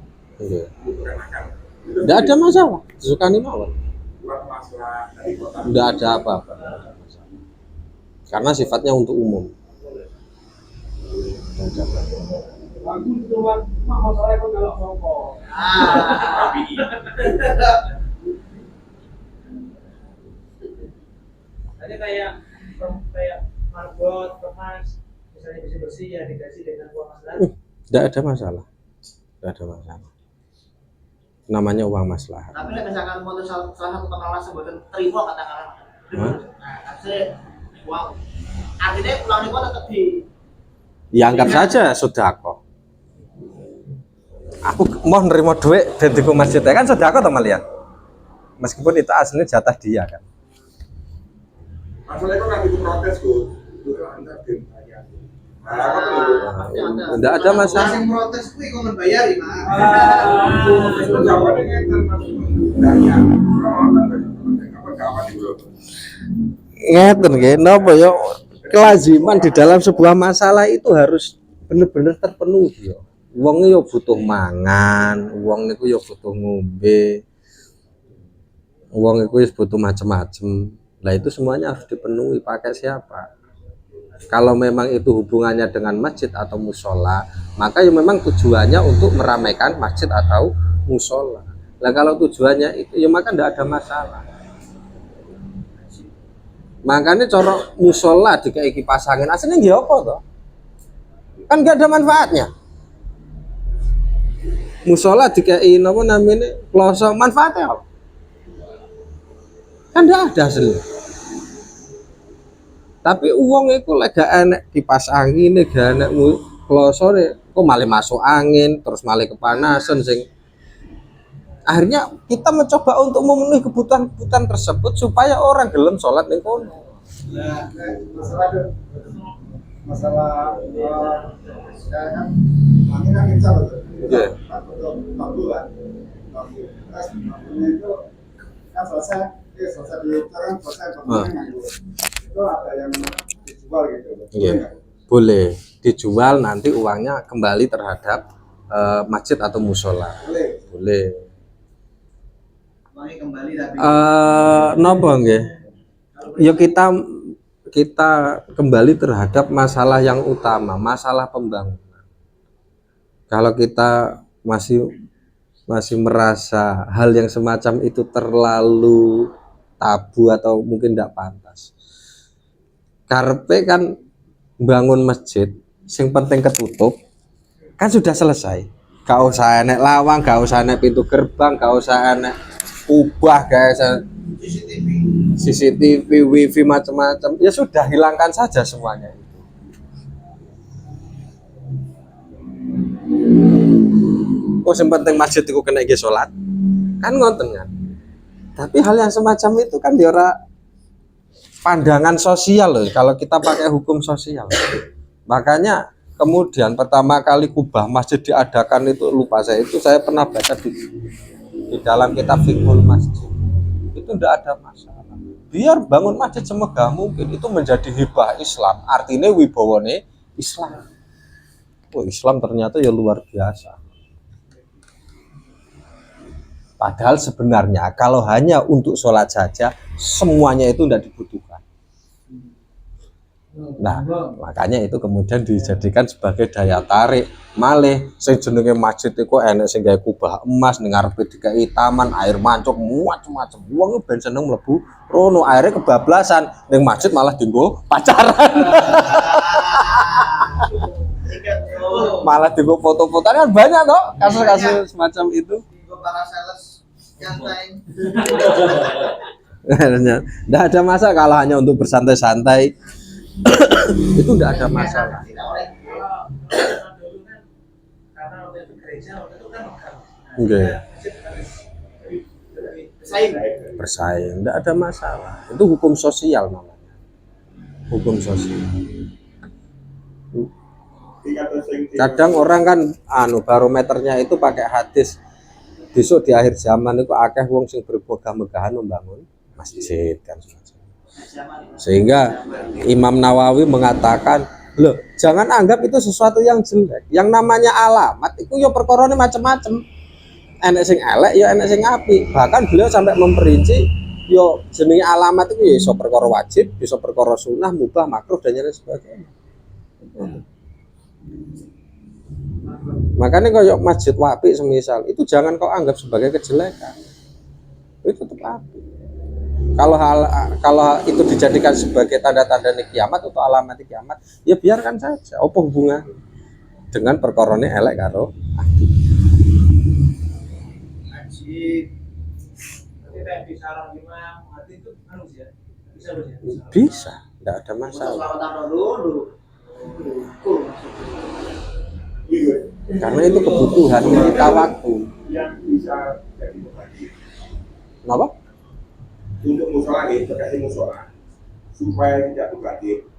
[SPEAKER 3] butuhkan makan.
[SPEAKER 2] Tidak ada masalah, disukani mawon.
[SPEAKER 3] Buat masalah dari kota.
[SPEAKER 2] Tidak ada apa-apa. Karena sifatnya untuk umum.
[SPEAKER 5] Aku di rumah masalahnya kok nggak rokok.
[SPEAKER 3] Tapi
[SPEAKER 7] Ada kayak marbot, kertas, misalnya bersih-bersih ya dikasih dengan uang masalah.
[SPEAKER 2] Tidak ada masalah. Tidak ada masalah. Namanya uang maslahat.
[SPEAKER 7] Tapi nek misalkan mau salah satu kepala sebutan terima katakanlah.
[SPEAKER 2] Hah?
[SPEAKER 7] Nah, tapi wow. Artinya uang itu tetap di
[SPEAKER 2] Ya anggap saja sedekah. Aku mau nerima duit dan di masjid kan sedekah teman lihat. Meskipun itu aslinya jatah dia kan.
[SPEAKER 3] masalahnya kan itu protes Gus. Itu kan antar tim saya. Nah, apa tuh?
[SPEAKER 2] Tidak ada masalah.
[SPEAKER 7] yang protes kuwi kok membayari, Mas.
[SPEAKER 3] Itu jawabannya kan maksudnya. Apa jawaban itu loh?
[SPEAKER 2] Ngeten nggih, napa ya kelaziman di dalam sebuah masalah itu harus benar-benar terpenuhi ya. Wong yo butuh mangan, wong niku yo butuh ngombe. Wong iku wis butuh macam-macam. Lah itu semuanya harus dipenuhi. Pakai siapa? Kalau memang itu hubungannya dengan masjid atau musola, maka ya memang tujuannya untuk meramaikan masjid atau musola. Lah kalau tujuannya itu ya maka tidak ada masalah. Makanya cara musola dikai kipas angin aslinya nggih apa toh? Kan nggak ada manfaatnya. Musola dikai napa namanya kloso manfaatnya apa? Kan nggak ada hasilnya. Tapi uang itu lek gak enek kipas angin, gak enek kloso kok malah masuk angin, terus malah kepanasan sing akhirnya kita mencoba untuk memenuhi kebutuhan tersebut supaya orang gelem sholat ning kono.
[SPEAKER 1] Nah, masalah sekarang kan ini kan kencang betul.
[SPEAKER 2] Iya.
[SPEAKER 1] Bambu kan. Bambu. Terus bambunya itu kan selesai diukurkan selesai bambunya itu ada yang dijual gitu.
[SPEAKER 2] Iya. Boleh dijual nanti uangnya kembali terhadap masjid atau musola. Boleh.
[SPEAKER 7] Uangnya kembali tapi
[SPEAKER 2] Nopo nggih? Ya kita kembali terhadap masalah yang utama, masalah pembangunan. Kalau kita masih merasa hal yang semacam itu terlalu tabu atau mungkin tidak pantas. Karepe kan bangun masjid, sing penting ketutup, kan sudah selesai. Gak usah enek lawang, gak usah enek pintu gerbang, gak usah enek ubah, gak usah CCTV, wifi macam-macam. Ya sudah hilangkan saja semuanya itu. Oh, yang penting masjid itu kena ge salat. Kan ngoten kan. Tapi hal yang semacam itu kan ya ora pandangan sosial loh kalau kita pakai hukum sosial. Makanya kemudian pertama kali kubah masjid diadakan itu lupa saya pernah baca di dalam kitab Fiqhul Masjid. Itu tidak ada masalah. Biar bangun masjid semegah mungkin itu menjadi hibah Islam, artinya wibawane Islam. Oh, Islam ternyata ya luar biasa. Padahal sebenarnya kalau hanya untuk sholat saja semuanya itu tidak dibutuhkan. Nah, makanya itu kemudian dijadikan sebagai daya tarik. Malih sing jenenge masjid iku enek sing gawe kubah emas ning ngarepe dikai taman, air mancuk macam-macam. Wong ben seneng mlebu rono, akhirnya kebablasan ning masjid malah dienggo pacaran. Malah dienggo foto-fotoan kan banyak toh kasus-kasus semacam itu.
[SPEAKER 7] Para sales nyantai.
[SPEAKER 2] Tidak ada masalah kalau hanya untuk bersantai-santai. Itu tidak ada masalah.
[SPEAKER 7] Karena waktu itu gereja waktu itu kan
[SPEAKER 2] Oke.
[SPEAKER 7] bersaing.
[SPEAKER 2] Bersaing, tidak ada masalah. Itu hukum sosial namanya. Hukum sosial. Kadang orang kan barometernya itu pakai hadis. Besok di akhir zaman itu akeh wong sing bermegah-megahan membangun masjid kan. Sehingga Imam Nawawi mengatakan, loh, jangan anggap itu sesuatu yang jelek. Yang namanya alamat itu ya perkorone macam-macam. Enek sing elek ya enek sing apik. Bahkan beliau sampai memperinci yo jenenge alamat itu ya iso perkara wajib, bisa perkara sunnah, mubah, makruh dan lain sebagainya. Makanya kayak masjid wapi semisal itu jangan kau anggap sebagai kejelekan. Itu tetap apik. Kalau itu dijadikan sebagai tanda-tanda kiamat atau alamat kiamat, ya biarkan saja. Apa hubungan dengan perkorone elek karo
[SPEAKER 5] Haji ketika di sarang imam hati itu harus ya
[SPEAKER 2] bisa, tidak ada masalah. Karena itu kebutuhan kita waktu.
[SPEAKER 3] Yang bisa jadi mubazir.
[SPEAKER 2] Kenapa?
[SPEAKER 3] Untuk musola ini terkait musola supaya tidak mubazir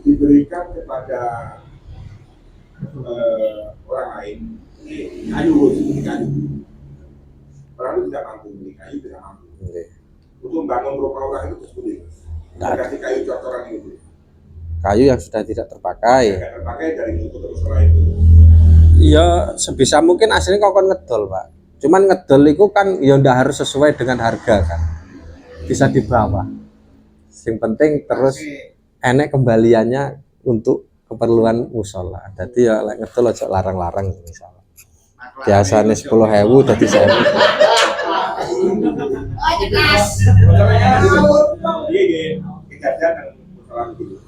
[SPEAKER 3] diberikan kepada orang lain kayu orang itu tidak mampu beli kayu, tidak mampu untuk membangun rumah orang itu seperti itu kasih kayu cocoran itu
[SPEAKER 2] Kayu yang sudah tidak terpakai.
[SPEAKER 3] tidak terpakai dari untuk musola itu.
[SPEAKER 2] Iya, sebisa mungkin aslinya kau kan ngedol, Pak. Cuman ngedol itu kan ya ndak harus sesuai dengan harga kan. Bisa di bawah. Yang penting terus enek kembaliannya untuk keperluan musola. Jadi ya lek ngedol aja larang-larang misalnya. Biasanya 10.000 jadi 1.000.
[SPEAKER 3] Iya, kejadian musola itu.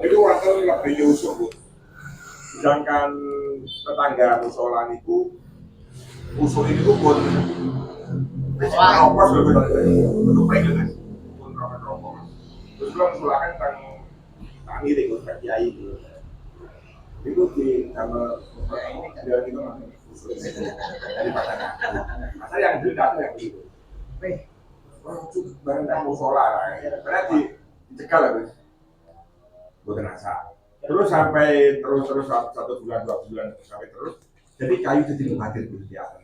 [SPEAKER 3] Itu waktu lebih diusung, Bu. Sedangkan tetangga musola itu usul itu pun ongkos lebih untuk mereka kan pun rokok terus belum musolakan tentang miring untuk kiai itu di sama jalan itu usul dari pasangan masa yang dendam yang itu barang kamu musola berarti dicekal lah bukan asal terus sampai terus 1 bulan 2 bulan sampai terus jadi kayu jadi mubazir di atas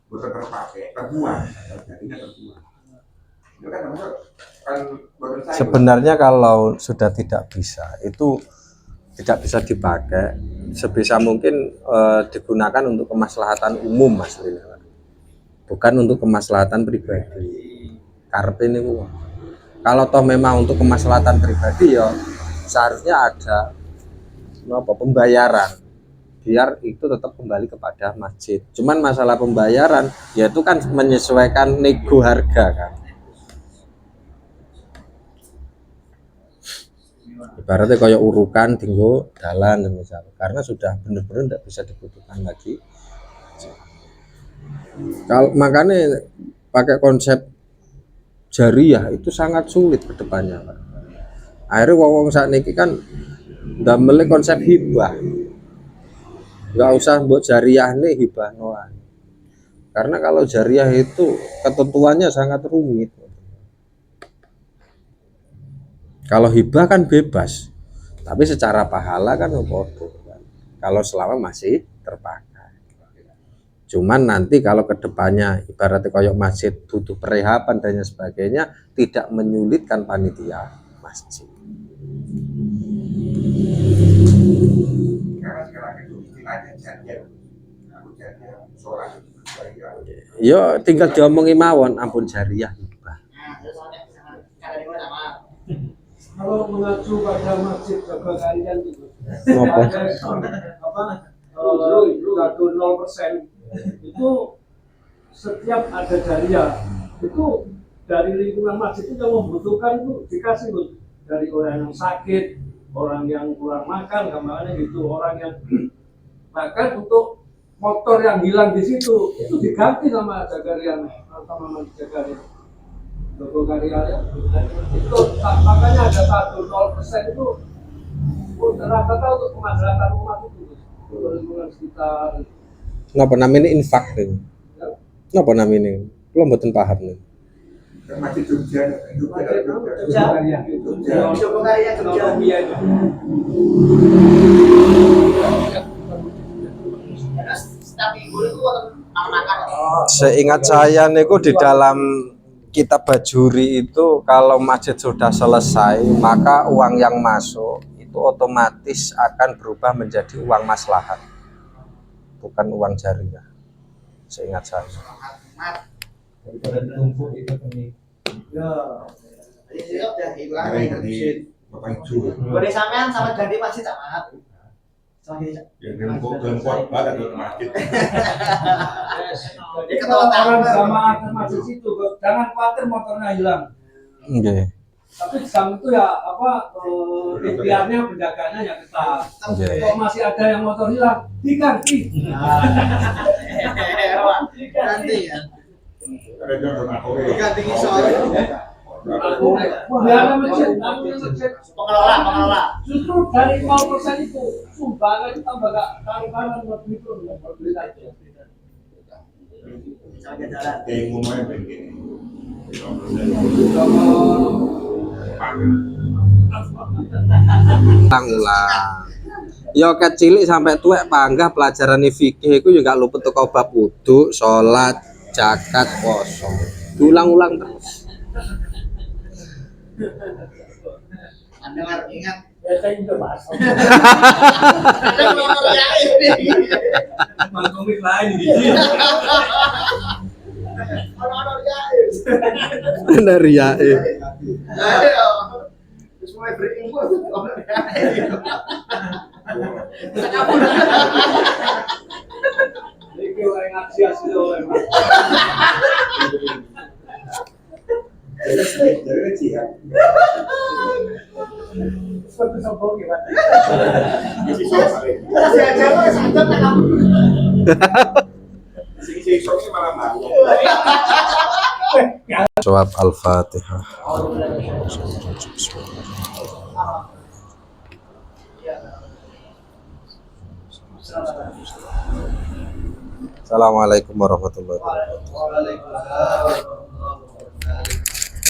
[SPEAKER 3] bukan terpakai terbuang jadinya terbuang itu kan
[SPEAKER 2] sebenarnya kalau sudah tidak bisa itu tidak bisa dipakai sebisa mungkin digunakan untuk kemaslahatan umum Mas Lila. Bukan untuk kemaslahatan pribadi karpe ini kalau toh memang untuk kemaslahatan pribadi ya seharusnya ada pembayaran biar itu tetap kembali kepada masjid. Cuman masalah pembayaran yaitu kan menyesuaikan nego harga kan. Ibaratnya kayak urukan tinggal jalan misalnya karena sudah benar-benar tidak bisa dibutuhkan lagi. Kalau makanya pakai konsep jariah itu sangat sulit ke depannya, Pak. Akhirnya wong saat ini kan ndamel konsep hibah. nggak usah mbok jariah nih hibah noah. Karena kalau jariah itu ketentuannya sangat rumit. Kalau hibah kan bebas, tapi secara pahala kan podo kan. Kalau selama masih terpakai. Cuman nanti kalau kedepannya ibaratnya kayak masjid butuh perehaban dan sebagainya, tidak menyulitkan panitia masjid.
[SPEAKER 3] Karena sekarang itu istilahnya jadian, aku jadian sholat jariah.
[SPEAKER 2] Yo tinggal diomongi mawon ampun jariah hibah.
[SPEAKER 7] Nah, terus ada di mana, Mas?
[SPEAKER 6] Kalau mengacu pada masjid jaga kalian itu
[SPEAKER 2] Ngopo?
[SPEAKER 6] ada satu 0% itu setiap ada jariah itu dari lingkungan masjid itu yang membutuhkan itu dikasih loh, dari orang yang sakit, orang yang kurang makan, gambarnya gitu, orang yang bahkan untuk motor yang hilang di situ itu diganti sama jagarian, sama jagarian. Logo karya itu makanya ada 0% itu rata-rata untuk pemasaran umat itu untuk lingkungan sekitar.
[SPEAKER 2] Napa namanya infak nih? Napa namanya? Lo mboten paham nih.
[SPEAKER 3] Masjid Jogja,
[SPEAKER 7] Coba kalian Jogja. Terus setiap minggu itu makan.
[SPEAKER 2] Seingat saya niku di dalam kitab Bajuri itu kalau masjid sudah selesai maka uang yang masuk itu otomatis akan berubah menjadi uang maslahat, bukan uang jariah. Seingat saya.
[SPEAKER 4] Daripada ditumpuk itu ini.
[SPEAKER 6] Ya,
[SPEAKER 7] Jadi udah hilang.
[SPEAKER 3] Karena ini Bapak Ibu,
[SPEAKER 7] Boleh sampean sama ganti masjid sama. Sama ganti.
[SPEAKER 3] yang gempot banget ke masjid.
[SPEAKER 6] jadi kalau orang jamaah ke masjid situ jangan khawatir motornya hilang.
[SPEAKER 2] Nggih.
[SPEAKER 6] Tapi di samping itu ya ikhtiarnya penjagaannya yang ketat.
[SPEAKER 2] Nggih.
[SPEAKER 6] Kalau masih ada yang motor hilang diganti.
[SPEAKER 7] Ganti ya.
[SPEAKER 3] Ada jodoh aku.
[SPEAKER 7] Ganti ngisor.
[SPEAKER 6] Biar masjid,
[SPEAKER 7] Pengelola.
[SPEAKER 6] justru dari 0% itu sumbangan itu tambah gak karuan lebih itu berbeda.
[SPEAKER 7] Sama jalan.
[SPEAKER 3] Yang ngomongnya begini.
[SPEAKER 2] Ulang. Yo kecilik sampai tuwek panggah pelajaran fikih itu juga luput teko bab wudu, salat, zakat, puasa. Diulang-ulang terus.
[SPEAKER 7] Anda harus ingat.
[SPEAKER 6] Saya itu mas.
[SPEAKER 7] Anda nomor yang ini.
[SPEAKER 5] Komik lain gitu.
[SPEAKER 7] Nomor yang ini.
[SPEAKER 2] Dari ya.
[SPEAKER 7] Ayo. Terus mulai berinfo. Nomor yang ini.
[SPEAKER 6] Ini orang antusias itu orang.
[SPEAKER 3] Jadi jihad.
[SPEAKER 6] Seperti sombong gimana?
[SPEAKER 7] Kasih aja lo sadar kan kamu.
[SPEAKER 3] Si sosok malah malu.
[SPEAKER 2] Jawab Al-Fatihah. Assalamualaikum warahmatullahi wabarakatuh.
[SPEAKER 6] Waalaikumsalam.